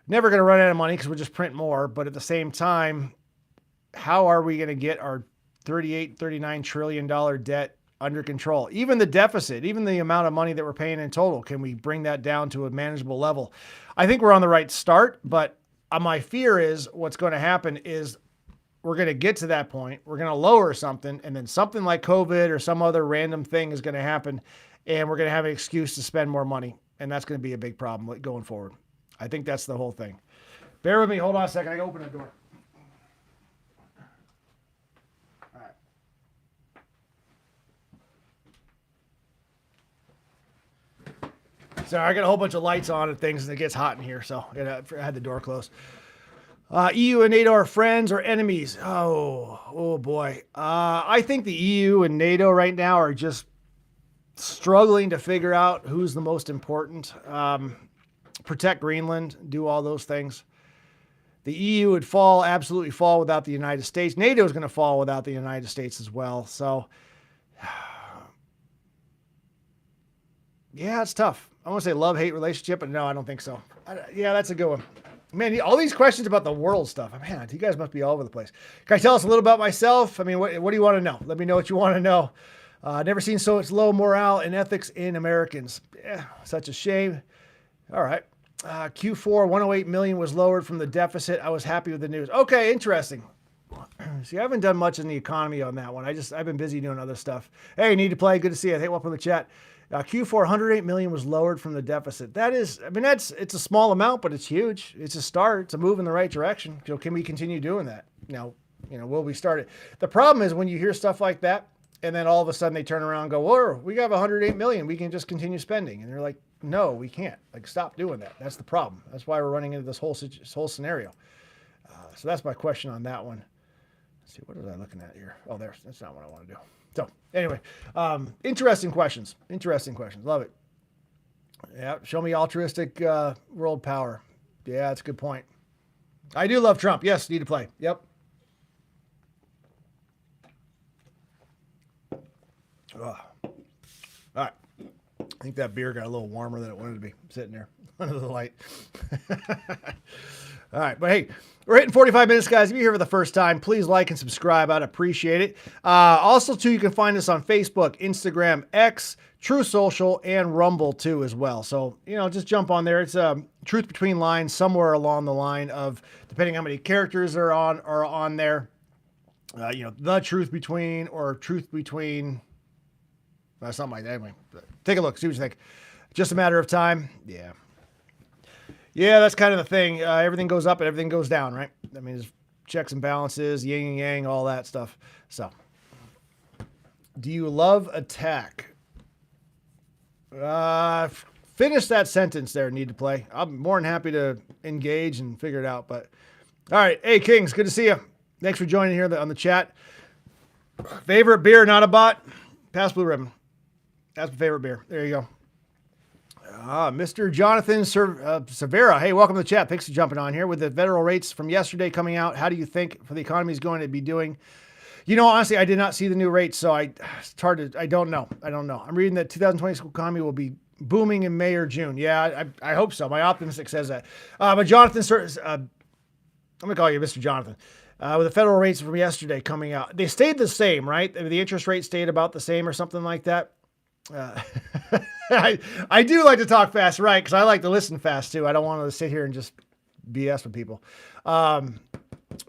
never going to run out of money because we'll just print more. But at the same time, how are we going to get our $39 trillion debt under control? Even the deficit, even the amount of money that we're paying in total, can we bring that down to a manageable level? I think we're on the right start, but my fear is what's going to happen is we're going to get to that point. We're going to lower something, and then something like COVID or some other random thing is going to happen, and we're going to have an excuse to spend more money, and that's going to be a big problem going forward. I think that's the whole thing. Bear with me. Hold on a second. I got to open the door. All right. Sorry, I got a whole bunch of lights on and things, and it gets hot in here, so I had the door closed. EU and NATO are friends or enemies? Oh boy. I think the EU and NATO right now are just struggling to figure out who's the most important. Protect Greenland, do all those things. The EU would absolutely fall without the United States. NATO is going to fall without the United States as well. So, yeah, it's tough. I want to say love-hate relationship, but no, I don't think so. Yeah, that's a good one. Man, all these questions about the world stuff. Man, you guys must be all over the place. Can I tell us a little about myself? I mean, what do you want to know? Let me know what you want to know. Never seen so much low morale and ethics in Americans. Such a shame. All right. Q4, 108 million was lowered from the deficit. I was happy with the news. Okay, interesting. See, I haven't done much in the economy on that one. I've been busy doing other stuff. Hey, need to play. Good to see you. Hey, welcome to the chat. Q4, 108 million was lowered from the deficit. It's a small amount, but it's huge. It's a start. It's a move in the right direction. So can we continue doing that? Now, will we start it? The problem is when you hear stuff like that, And then all of a sudden they turn around and go, "Whoa, we got 108 million. We can just continue spending." And they're like, "No, we can't. Like, stop doing that. That's the problem. That's why we're running into this whole scenario." So that's my question on that one. Let's see, what was I looking at here? Oh, that's not what I want to do. So anyway, interesting questions. Interesting questions. Love it. Yeah, show me altruistic world power. Yeah, that's a good point. I do love Trump. Yes, need to play. Yep. All right. I think that beer got a little warmer than it wanted to be sitting there under the light. All right. But hey, we're hitting 45 minutes, guys. If you're here for the first time, please like and subscribe. I'd appreciate it. Also, too, you can find us on Facebook, Instagram, X, True Social, and Rumble, too, as well. So, just jump on there. It's Truth Between Lines, somewhere along the line of, depending how many characters are on there, the Truth Between or Truth Between... something like that. Anyway, take a look. See what you think. Just a matter of time. Yeah. Yeah, that's kind of the thing. Everything goes up and everything goes down, right? I mean, there's checks and balances, yin and yang, all that stuff. So, do you love attack? Finish that sentence there, need to play. I'm more than happy to engage and figure it out. But, all right. Hey, Kings, good to see you. Thanks for joining here on the chat. Favorite beer, not a bot? Pass Blue Ribbon. That's my favorite beer. There you go. Mr. Jonathan Severa. Hey, welcome to the chat. Thanks for jumping on here. With the federal rates from yesterday coming out, how do you think for the economy is going to be doing? Honestly, I did not see the new rates, so I don't know. I'm reading that 2020 school economy will be booming in May or June. Yeah, I hope so. My optimistic says that. But Jonathan, I'm going to call you Mr. Jonathan. With the federal rates from yesterday coming out, they stayed the same, right? The interest rate stayed about the same or something like that. I do like to talk fast, right? Because I like to listen fast too. I don't want to sit here and just BS with people.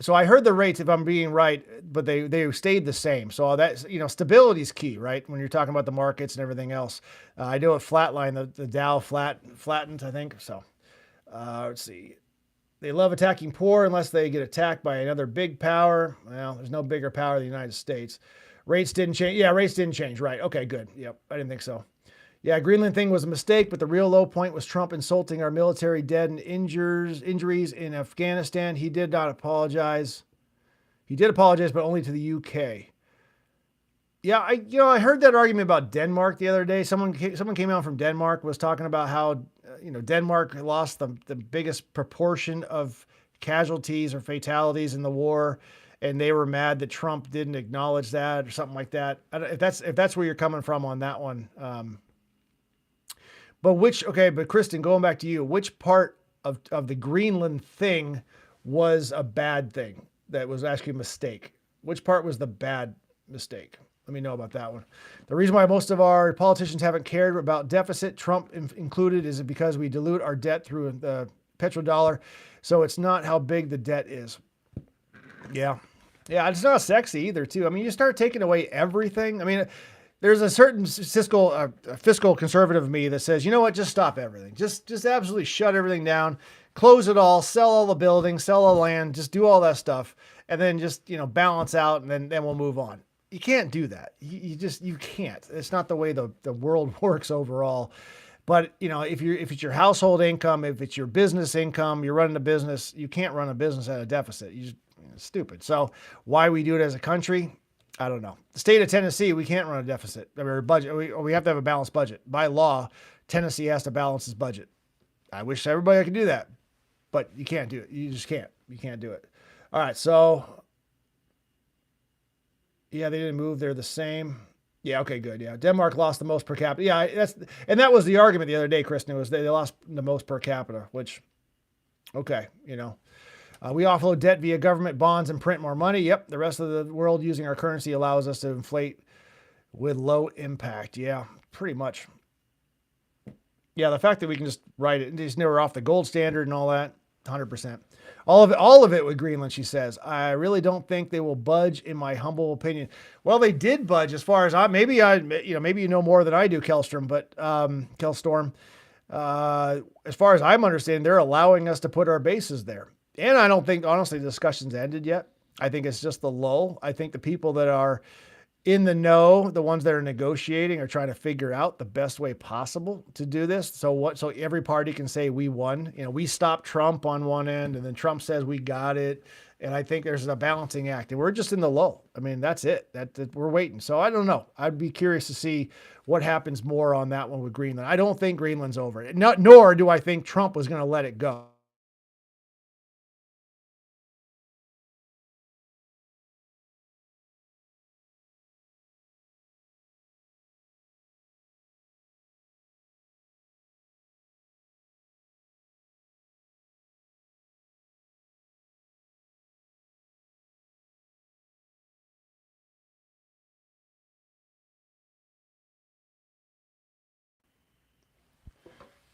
So I heard the rates, if I'm being right, but they stayed the same. So that's, stability is key, right? When you're talking about the markets and everything else. I know it flatlined, the Dow flattened, I think. So let's see. They love attacking poor unless they get attacked by another big power. Well, there's no bigger power than the United States. Rates didn't change. Yeah, rates didn't change. Right. Okay, good. Yep. I didn't think so. Yeah, Greenland thing was a mistake, but the real low point was Trump insulting our military dead and injuries in Afghanistan. He did not apologize. He did apologize, but only to the UK. Yeah, I heard that argument about Denmark the other day. Someone came out from Denmark, was talking about how Denmark lost the biggest proportion of casualties or fatalities in the war, and they were mad that Trump didn't acknowledge that or something like that. If that's where you're coming from on that one. But Kristen, going back to you, which part of the Greenland thing was a bad thing that was actually a mistake? Which part was the bad mistake? Let me know about that one. The reason why most of our politicians haven't cared about deficit, Trump included, is because we dilute our debt through the petrodollar. So it's not how big the debt is. Yeah. Yeah, it's not sexy either, too. I mean, you start taking away everything. I mean, there's a certain fiscal conservative of me that says, you know what, just stop everything. Just absolutely shut everything down, close it all, sell all the buildings, sell all the land, just do all that stuff, and then just, balance out, and then we'll move on. You can't do that. You can't. It's not the way the world works overall. But, if it's your household income, if it's your business income, you're running a business, you can't run a business at a deficit. It's stupid. So why we do it as a country, I don't know. The state of Tennessee, we can't run a deficit or a budget. We have to have a balanced budget. By law, Tennessee has to balance its budget. I wish everybody could do that, but you can't do it. You just can't. You can't do it. All right. So, yeah, they didn't move. They're the same. Yeah. Okay, good. Yeah. Denmark lost the most per capita. Yeah. That was the argument the other day, Kristen, was they lost the most per capita, which, okay, we offload debt via government bonds and print more money. Yep. The rest of the world using our currency allows us to inflate with low impact. Yeah, pretty much. Yeah. The fact that we can just write it and just never off the gold standard and all that, 100%. All of it with Greenland, she says. I really don't think they will budge, in my humble opinion. Well, they did budge as far as maybe you know more than I do, Kellstrom, but Kellstorm. As far as I'm understanding, they're allowing us to put our bases there. And I don't think, honestly, the discussion's ended yet. I think it's just the lull. I think the people that are in the know, the ones that are negotiating are trying to figure out the best way possible to do this. So every party can say we won. We stopped Trump on one end, and then Trump says we got it. And I think there's a balancing act, and we're just in the lull. I mean, that's it. That we're waiting. So I don't know. I'd be curious to see what happens more on that one with Greenland. I don't think Greenland's over. Nor do I think Trump was going to let it go.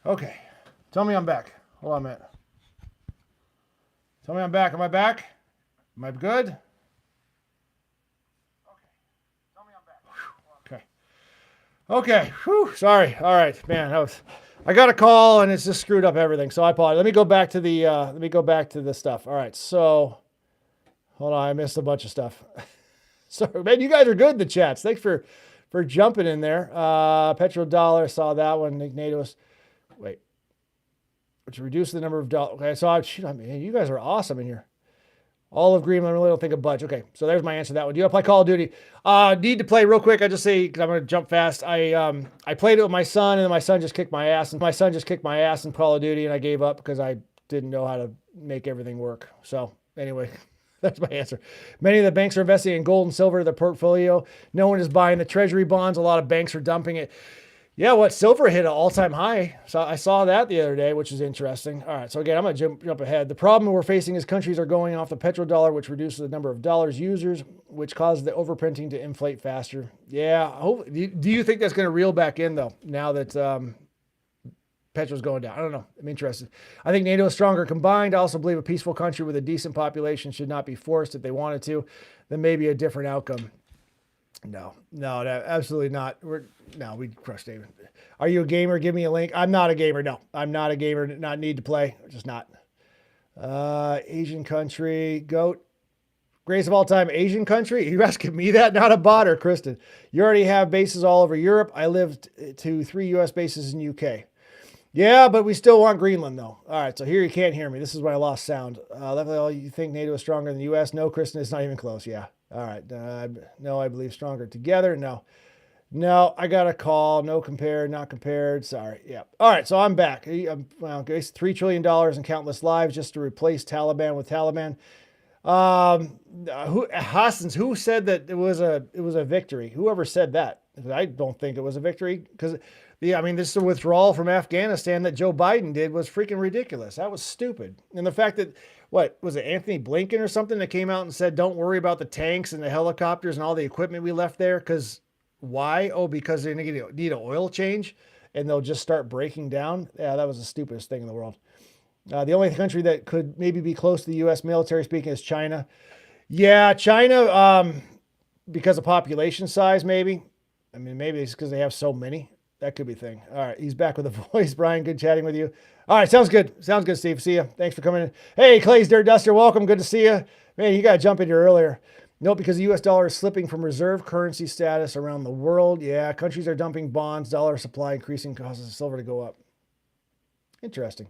Okay. Tell me I'm back. Hold on a minute. Tell me I'm back. Am I back? Am I good? Okay. Tell me I'm back. Okay. Okay. Whew. Sorry. All right, man. I got a call and it's just screwed up everything. So I apologize. Let me go back to the stuff. All right. So hold on. I missed a bunch of stuff. Sorry, man. You guys are good in the chats. Thanks for jumping in there. Petrodollar, saw that one. NATO's. Wait. Which reduce the number of dollars. Okay, so I mean, you guys are awesome in here. All of Greenland, really don't think of budge. Okay, so there's my answer to that one. Do you want to play Call of Duty? Need to play real quick. I just say, because I'm going to jump fast. I played it with my son, and my son just kicked my ass. And my son just kicked my ass in Call of Duty, and I gave up because I didn't know how to make everything work. So anyway, that's my answer. Many of the banks are investing in gold and silver to their portfolio. No one is buying the treasury bonds. A lot of banks are dumping it. Yeah, silver hit an all-time high. So I saw that the other day, which is interesting. All right, so again, I'm going to jump ahead. The problem we're facing is countries are going off the petrodollar, which reduces the number of dollars users, which causes the overprinting to inflate faster. Yeah, do you think that's going to reel back in, though, now that petro's going down? I don't know. I'm interested. I think NATO is stronger combined. I also believe a peaceful country with a decent population should not be forced if they wanted to. Then maybe a different outcome. No, absolutely not. We crushed David. Are you a gamer? Give me a link. I'm not a gamer. No, I'm not a gamer. Not need to play. Just not. Asian country. GOAT. Greatest of all time. Asian country? Are you asking me that? Not a bot or Kristen. You already have bases all over Europe. I lived to 3 U.S. bases in UK. Yeah, but we still want Greenland, though. All right, so here you can't hear me. This is when I lost sound. Level, you think NATO is stronger than the U.S.? No, Kristen, it's not even close. Yeah. All right. No, I believe stronger together. No, I got a call. No compared, not compared. Sorry. Yeah. All right. So I'm back. Well, $3 trillion in countless lives just to replace Taliban with Taliban. Who said that it was a victory? Whoever said that? I don't think it was a victory because this withdrawal from Afghanistan that Joe Biden did was freaking ridiculous. That was stupid. And the fact that, what was it, Anthony Blinken or something that came out and said, don't worry about the tanks and the helicopters and all the equipment we left there. Because why? Oh, because they're going to need an oil change and they'll just start breaking down. Yeah, that was the stupidest thing in the world. The only country that could maybe be close to the U.S. military speaking is China. Yeah, China, because of population size, maybe. I mean, maybe it's because they have so many. That could be a thing. All right, he's back with a voice. Brian, good chatting with you. All right, sounds good. Sounds good, Steve. See you. Thanks for coming in. Hey, Clay's Dirt Duster, welcome. Good to see you. Man, you got to jump in here earlier. Nope, because the U.S. dollar is slipping from reserve currency status around the world. Yeah, countries are dumping bonds. Dollar supply increasing causes silver to go up. Interesting.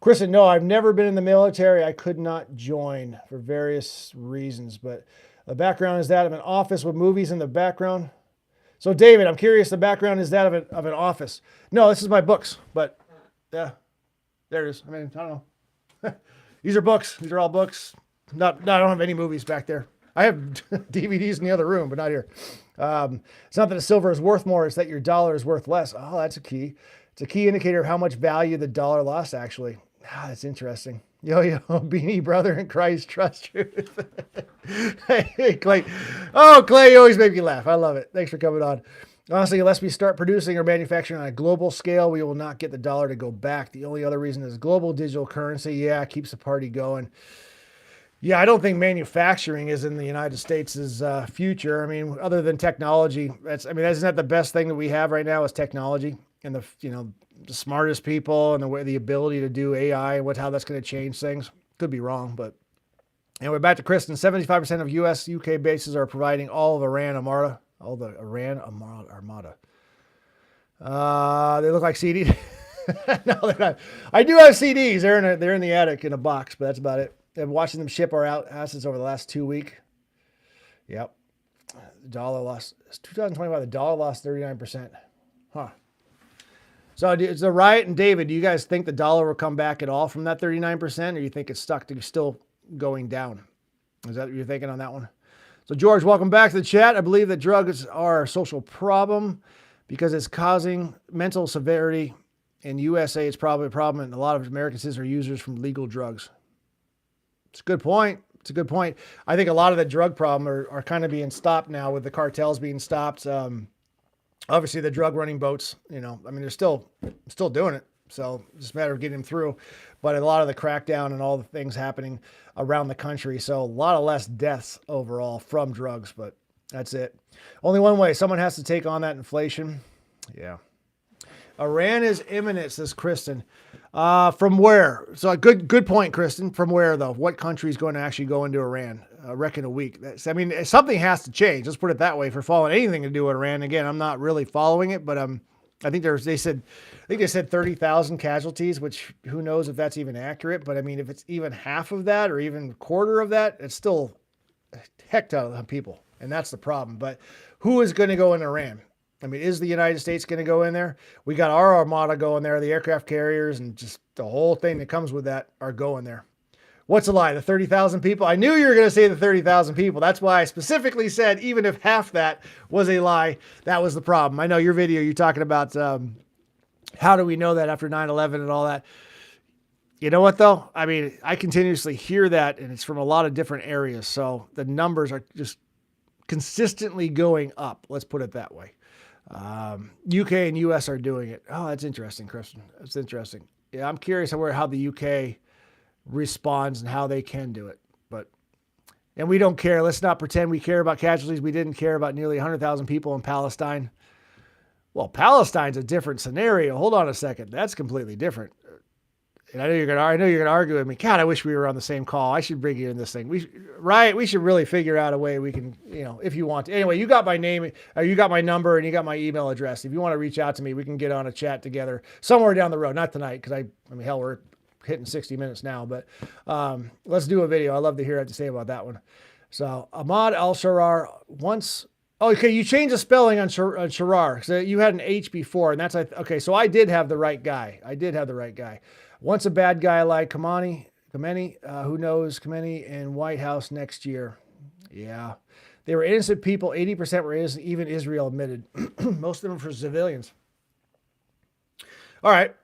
Kristen, no, I've never been in the military. I could not join for various reasons, but the background is that of an office with movies in the background. So, David, I'm curious, the background is that of an office. No, this is my books, but yeah, there it is. I mean, I don't know. These are books. These are all books. I don't have any movies back there. I have DVDs in the other room, but not here. It's not that the silver is worth more. It's that your dollar is worth less. Oh, that's a key. It's a key indicator of how much value the dollar lost, actually. That's interesting. Yo, Beanie Brother in Christ, trust truth. Hey, Clay. Oh, Clay, you always make me laugh. I love it. Thanks for coming on. Honestly, unless we start producing or manufacturing on a global scale, we will not get the dollar to go back. The only other reason is global digital currency. Yeah, keeps the party going. Yeah, I don't think manufacturing is in the United States' future. I mean, other than technology, isn't that the best thing that we have right now is technology and the smartest people and the ability to do AI and how that's going to change things. Could be wrong, but And we're back to Kristen. 75% of U.S. UK bases are providing all of Iran Armada. All the Iran Armada. They look like CDs. No, they're not. I do have CDs. They're in the attic in a box, but that's about it. I've watching them ship our out assets over the last 2 weeks. Yep. The dollar lost. It's 2025. The dollar lost 39%. Huh. So it's the riot. And David, do you guys think the dollar will come back at all from that 39%, or you think it's stuck to still going down? Is that what you're thinking on that one? So George, welcome back to the chat. I believe that drugs are a social problem because it's causing mental severity. In USA, it's probably a problem, and a lot of American citizens are users from legal drugs. It's a good point. It's a good point. I think a lot of the drug problem are kind of being stopped now with the cartels being stopped. Obviously, the drug running boats, I mean, they're still doing it. So it's just a matter of getting them through. But a lot of the crackdown and all the things happening around the country. So a lot of less deaths overall from drugs, but that's it. Only one way. Someone has to take on that inflation. Yeah. Iran is imminent, says Kristen. From where? So a good point, Kristen. From where, though? What country is going to actually go into Iran? I reckon a week. Something has to change. Let's put it that way. For following anything to do with Iran, again, I'm not really following it, but I think they said 30,000 casualties, which who knows if that's even accurate. But I mean, if it's even half of that or even a quarter of that, it's still a heck ton of people, and that's the problem. But who is going to go in Iran? I mean, is the United States going to go in there? We got our armada going there, the aircraft carriers, and just the whole thing that comes with that are going there. What's a lie? The 30,000 people? I knew you were going to say the 30,000 people. That's why I specifically said, even if half that was a lie, that was the problem. I know your video, you're talking about how do we know that after 9/11 and all that. You know what, though? I mean, I continuously hear that, and it's from a lot of different areas. So the numbers are just consistently going up. Let's put it that way. UK and US are doing it. Oh, that's interesting, Kristen. That's interesting. Yeah, I'm curious how the UK responds and how they can do it. And we don't care. Let's not pretend we care about casualties. We didn't care about nearly 100,000 people in Palestine. Well, Palestine's a different scenario. Hold on a second. That's completely different. And I know you're gonna argue with me. God, I wish we were on the same call. I should bring you in this thing. We should really figure out a way we can, if you want to. Anyway, you got my name, you got my number, and you got my email address. If you want to reach out to me, we can get on a chat together somewhere down the road. Not tonight, because I mean, hell, we're hitting 60 minutes now. But let's do a video. I'd love to hear what to say about that one. So Ahmad al-Sharar once. Oh, okay, you changed the spelling on Sharar. So you had an H before, and that's okay. So I did have the right guy. Once a bad guy like Khamenei, who knows Khamenei in White House next year. Yeah. They were innocent people. 80% were innocent, even Israel admitted. Most of them for civilians. All right.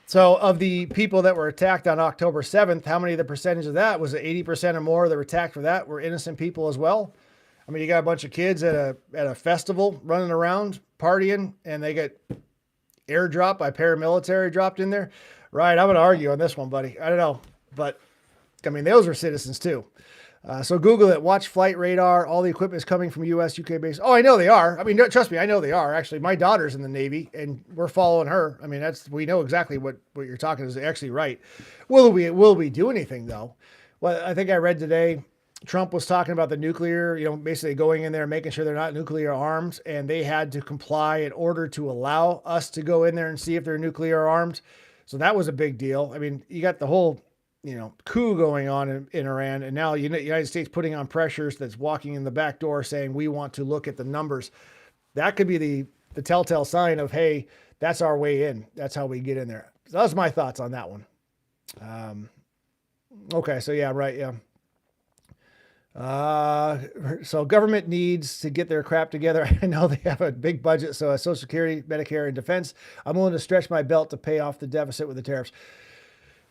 So of the people that were attacked on October 7th, how many of the percentage of that was it 80% or more that were attacked for that were innocent people as well? I mean, you got a bunch of kids at a festival running around partying, and they get airdropped by paramilitary dropped in there. Right, I'm going to argue on this one, buddy. I don't know, but I mean, those were citizens too. So Google it. Watch flight radar. All the equipment is coming from U.S., UK base. Oh, I know they are. I mean, trust me, I know they are. Actually, my daughter's in the Navy, and we're following her. I mean, we know exactly what you're talking is actually right. Will we do anything though? Well, I think I read today, Trump was talking about the nuclear, basically going in there, making sure they're not nuclear armed, and they had to comply in order to allow us to go in there and see if they're nuclear armed. So that was a big deal. I mean, you got the whole, coup going on in Iran, and now the United States putting on pressures that's walking in the back door saying, we want to look at the numbers. That could be the telltale sign of, hey, that's our way in. That's how we get in there. So that's my thoughts on that one. Okay. So yeah, right. Yeah. So government needs to get their crap together. I know they have a big budget. So Social Security, Medicare, and defense, I'm willing to stretch my belt to pay off the deficit with the tariffs.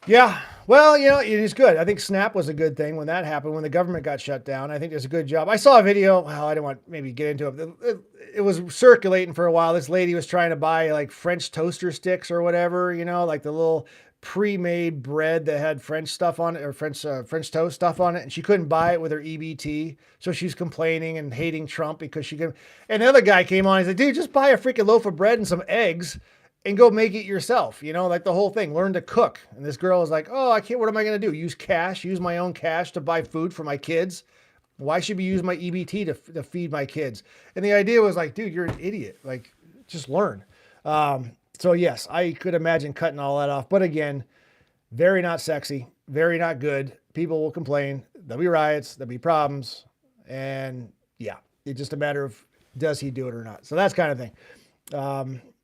Yeah. Well, it is good. I think SNAP was a good thing when that happened, when the government got shut down. I think there's a good job. I saw a video. Well, I don't want maybe get into it. It was circulating for a while. This lady was trying to buy like French toaster sticks or whatever, like the little pre-made bread that had French stuff on it, or French toast stuff on it, and she couldn't buy it with her EBT. So she's complaining and hating Trump because she could. And the other guy came on. He's like, dude, just buy a freaking loaf of bread and some eggs, and go make it yourself. Like the whole thing, learn to cook. And this girl is like, oh, I can't, what am I going to do? Use my own cash to buy food for my kids. Why should we use my EBT to feed my kids? And the idea was like, dude, you're an idiot. Like, just learn. So yes, I could imagine cutting all that off. But again, very not sexy, very not good. People will complain. There'll be riots. There'll be problems. And yeah, it's just a matter of, does he do it or not? So that's kind of thing.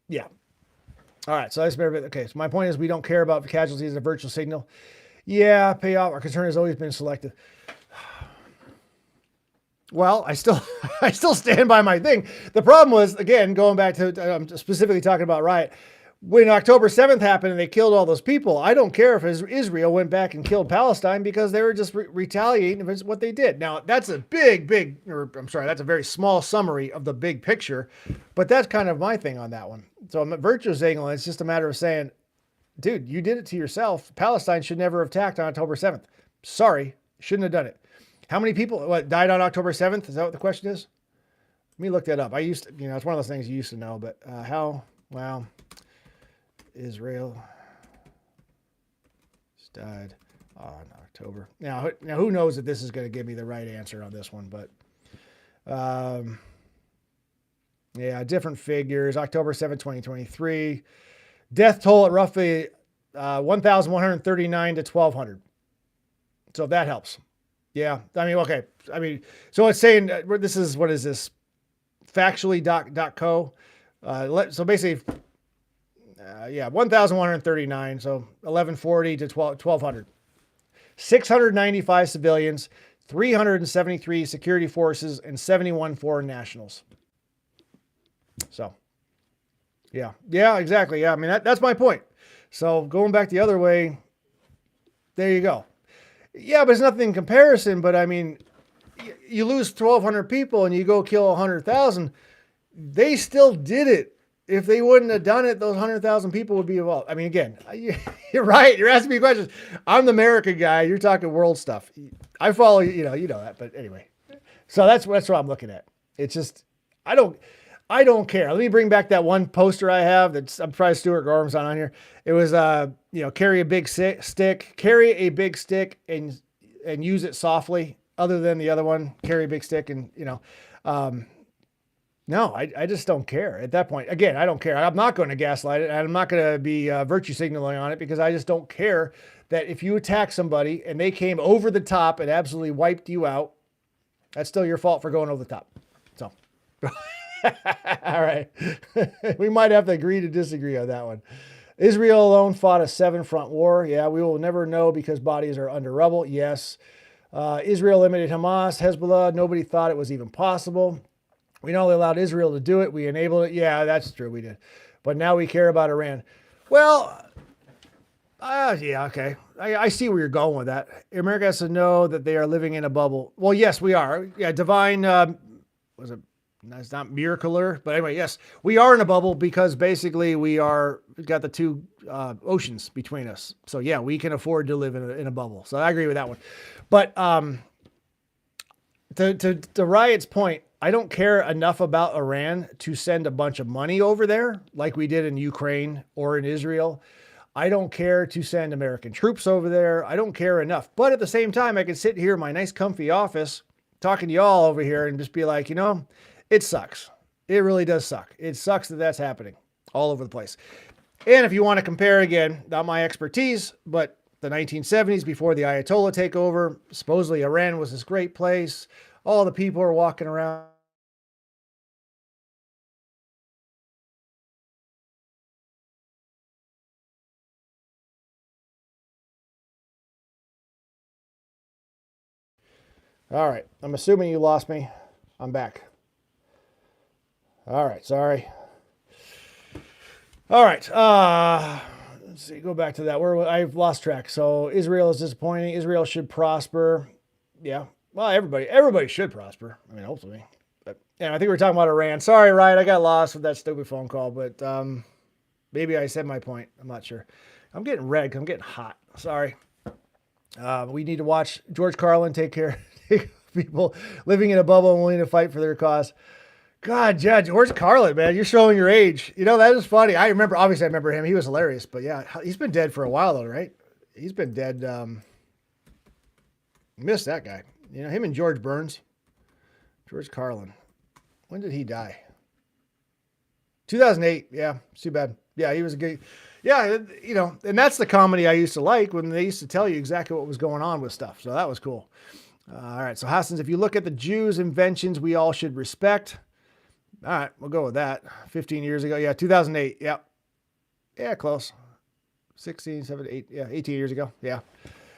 Yeah. All right. So that's okay. So my point is, we don't care about casualties as a virtual signal. Yeah. Payoff. Our concern has always been selective. Well, I still stand by my thing. The problem was, again, going back to, I'm specifically talking about riot. When October 7th happened and they killed all those people, I don't care if Israel went back and killed Palestine, because they were just retaliating against what they did. Now, that's a that's a very small summary of the big picture, but that's kind of my thing on that one. So I'm at virtual signal. It's just a matter of saying, dude, you did it to yourself. Palestine should never have attacked on October 7th. Sorry, shouldn't have done it. How many people died on October 7th? Is that what the question is? Let me look that up. I used to, it's one of those things you used to know, but Israel died on October. Now who knows that this is going to give me the right answer on this one, but different figures. October 7th, 2023. Death toll at roughly 1,139 to 1,200. So if that helps. Yeah. Okay. So it's saying what is this? Factually.co. So basically, 1,139. So 1,140 to 1,200. 695 civilians, 373 security forces, and 71 foreign nationals. So, yeah, exactly. Yeah. That's my point. So going back the other way, there you go. Yeah, but it's nothing in comparison. But you lose 1,200 people and you go kill 100,000. They still did it. If they wouldn't have done it, those 100,000 people would be involved. Again, you're right. You're asking me questions. I'm the American guy. You're talking world stuff. I follow, you know that. But anyway, so that's what I'm looking at. It's just, I don't care. Let me bring back that one poster I have. I'm probably Stuart Gorham's on here. It was, carry a big stick and use it softly. Other than the other one, carry a big stick and, no, I just don't care at that point. Again, I don't care. I'm not going to gaslight it. And I'm not going to be virtue signaling on it, because I just don't care that if you attack somebody and they came over the top and absolutely wiped you out, that's still your fault for going over the top. So, all right. We might have to agree to disagree on that one. Israel alone fought a 7-front war. Yeah, we will never know because bodies are under rubble. Yes. Israel limited Hamas, Hezbollah. Nobody thought it was even possible. We not only allowed Israel to do it, we enabled it. Yeah, that's true. We did. But now we care about Iran. Well, yeah, okay. I see where you're going with that. America has to know that they are living in a bubble. Well, yes, we are. Yeah, divine, it's not miracular, but anyway, yes, we are in a bubble because basically we've got the two oceans between us. So yeah, we can afford to live in a bubble. So I agree with that one. But to Riot's point, I don't care enough about Iran to send a bunch of money over there like we did in Ukraine or in Israel. I don't care to send American troops over there. I don't care enough. But at the same time, I can sit here in my nice comfy office talking to y'all over here and just be like, it sucks. It really does suck. It sucks that that's happening all over the place. And if you want to compare again, not my expertise, but the 1970s before the Ayatollah takeover, supposedly Iran was this great place. All the people are walking around. All right. I'm assuming you lost me. I'm back. All right. Sorry. All right. Let's see. Go back to that. I've lost track. So Israel is disappointing. Israel should prosper. Yeah. Well, everybody should prosper. Hopefully. But yeah, I think we're talking about Iran. Sorry, Ryan. I got lost with that stupid phone call, but maybe I said my point. I'm not sure. I'm getting red. I'm getting hot. Sorry. We need to watch George Carlin take care of people living in a bubble and willing to fight for their cause. God, Judge, where's Carlin, man? You're showing your age. You know, that is funny. Obviously I remember him. He was hilarious, but yeah, he's been dead for a while though, right? He's been dead. Missed that guy. You know, him and George Burns. George Carlin. When did he die? 2008. Yeah, it's too bad. Yeah, he was a good. Yeah, you know, and that's the comedy I used to like when they used to tell you exactly what was going on with stuff. So that was cool. All right. So Hassans, if you look at the Jews' inventions, we all should respect. All right, we'll go with that. 15 years ago. Yeah, 2008. Yeah. Yeah, close. 16, 17, 8. Yeah, 18 years ago. Yeah.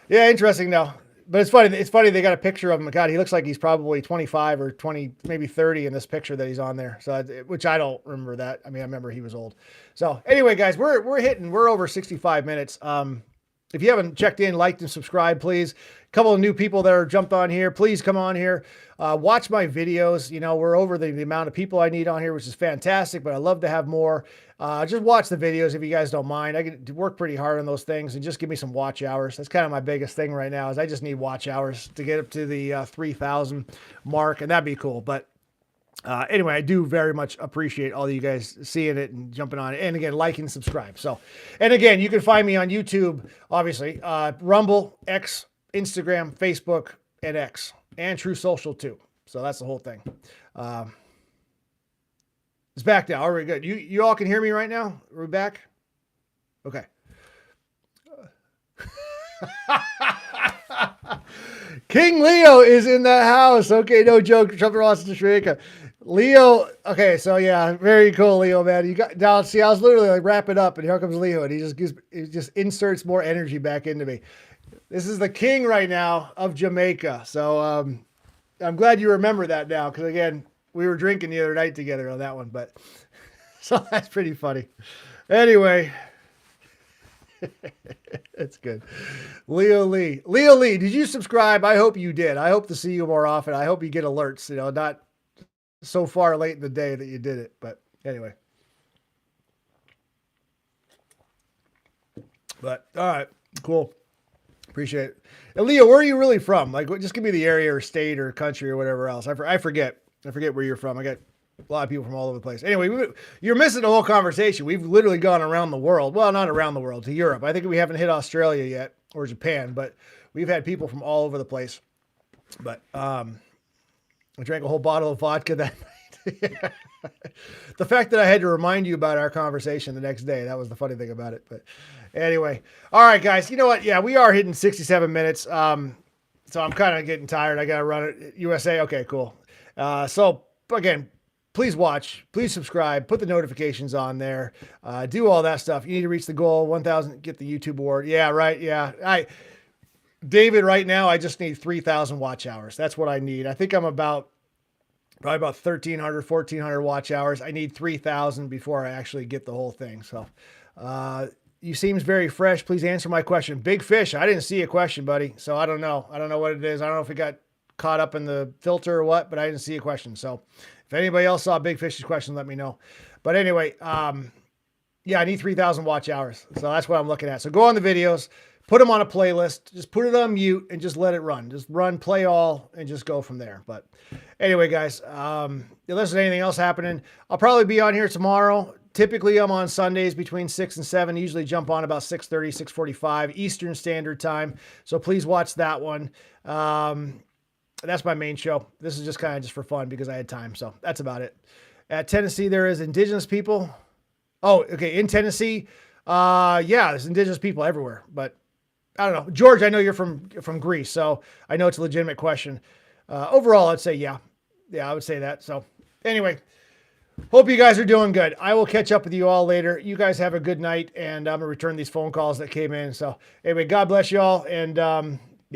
Yeah, interesting now. But it's funny. It's funny they got a picture of him. God, he looks like he's probably 25 or 20, maybe 30 in this picture that he's on there. So, which I don't remember that. I mean, I remember he was old. So anyway, guys, we're over 65 minutes. If you haven't checked in, liked and subscribed, please. A couple of new people that are jumped on here. Please come on here. Watch my videos. You know, we're over the amount of people I need on here, which is fantastic, but I love to have more. Just watch the videos if you guys don't mind. I can work pretty hard on those things and just give me some watch hours. That's kind of my biggest thing right now is I just need watch hours to get up to the 3,000 mark, and that'd be cool. But anyway, I do very much appreciate all of you guys seeing it and jumping on it. And again, like and subscribe. So, and again, you can find me on YouTube, obviously, Rumble, X, Instagram, Facebook, and X, and True Social too. So that's the whole thing. It's back now. All right, good. You all can hear me right now? Are we back? Okay. King Leo is in the house. Okay, no joke. Trump Ross to Shrika. Leo. Okay, so yeah, very cool, Leo, man. You got now. See, I was literally like wrap it up, and here comes Leo, and he just inserts more energy back into me. This is the king right now of Jamaica. So I'm glad you remember that now, because again, we were drinking the other night together on that one, but so that's pretty funny. Anyway. It's good. Leo Lee, did you subscribe? I hope you did. I hope to see you more often. I hope you get alerts, you know, not so far late in the day that you did it, but anyway. But all right, cool. Appreciate it. And Leo, where are you really from? Like, just give me the area or state or country or whatever else. I forget where you're from. I got a lot of people from all over the place. Anyway, you're missing the whole conversation. We've literally gone around the world. Well, not around the world, to Europe. I think we haven't hit Australia yet or Japan, but we've had people from all over the place. But I drank a whole bottle of vodka that night. The fact that I had to remind you about our conversation the next day, that was the funny thing about it. But anyway, all right, guys, you know what? Yeah, we are hitting 67 minutes. So I'm kind of getting tired. I got to run it. USA. Okay, cool. So again, please watch, please subscribe, put the notifications on there, do all that stuff. You need to reach the goal, 1,000, get the YouTube award. Yeah, right. Yeah. David, right now, I just need 3,000 watch hours. That's what I need. I think I'm probably about 1,300, 1,400 watch hours. I need 3,000 before I actually get the whole thing. So, you seems very fresh. Please answer my question. Big Fish, I didn't see a question, buddy. So I don't know. I don't know what it is. I don't know if it got caught up in the filter or what, but I didn't see a question. So if anybody else saw Big Fish's question, let me know. But anyway, yeah, I need 3,000 watch hours. So that's what I'm looking at. So go on the videos, put them on a playlist, just put it on mute and just let it run. Just run, play all, and just go from there. But anyway, guys, unless there's anything else happening, I'll probably be on here tomorrow. Typically, I'm on Sundays between 6 and 7. Usually jump on about 6:30, 6:45 Eastern Standard Time. So please watch that one. That's my main show. This is just kind of just for fun because I had time. So that's about it. At Tennessee, there is indigenous people. Oh, okay. In Tennessee, yeah, there's indigenous people everywhere. But I don't know. George, I know you're from Greece, so I know it's a legitimate question. Overall, I'd say yeah. Yeah, I would say that. So anyway, hope you guys are doing good. I will catch up with you all later. You guys have a good night, and I'm going to return these phone calls that came in. So anyway, God bless you all, and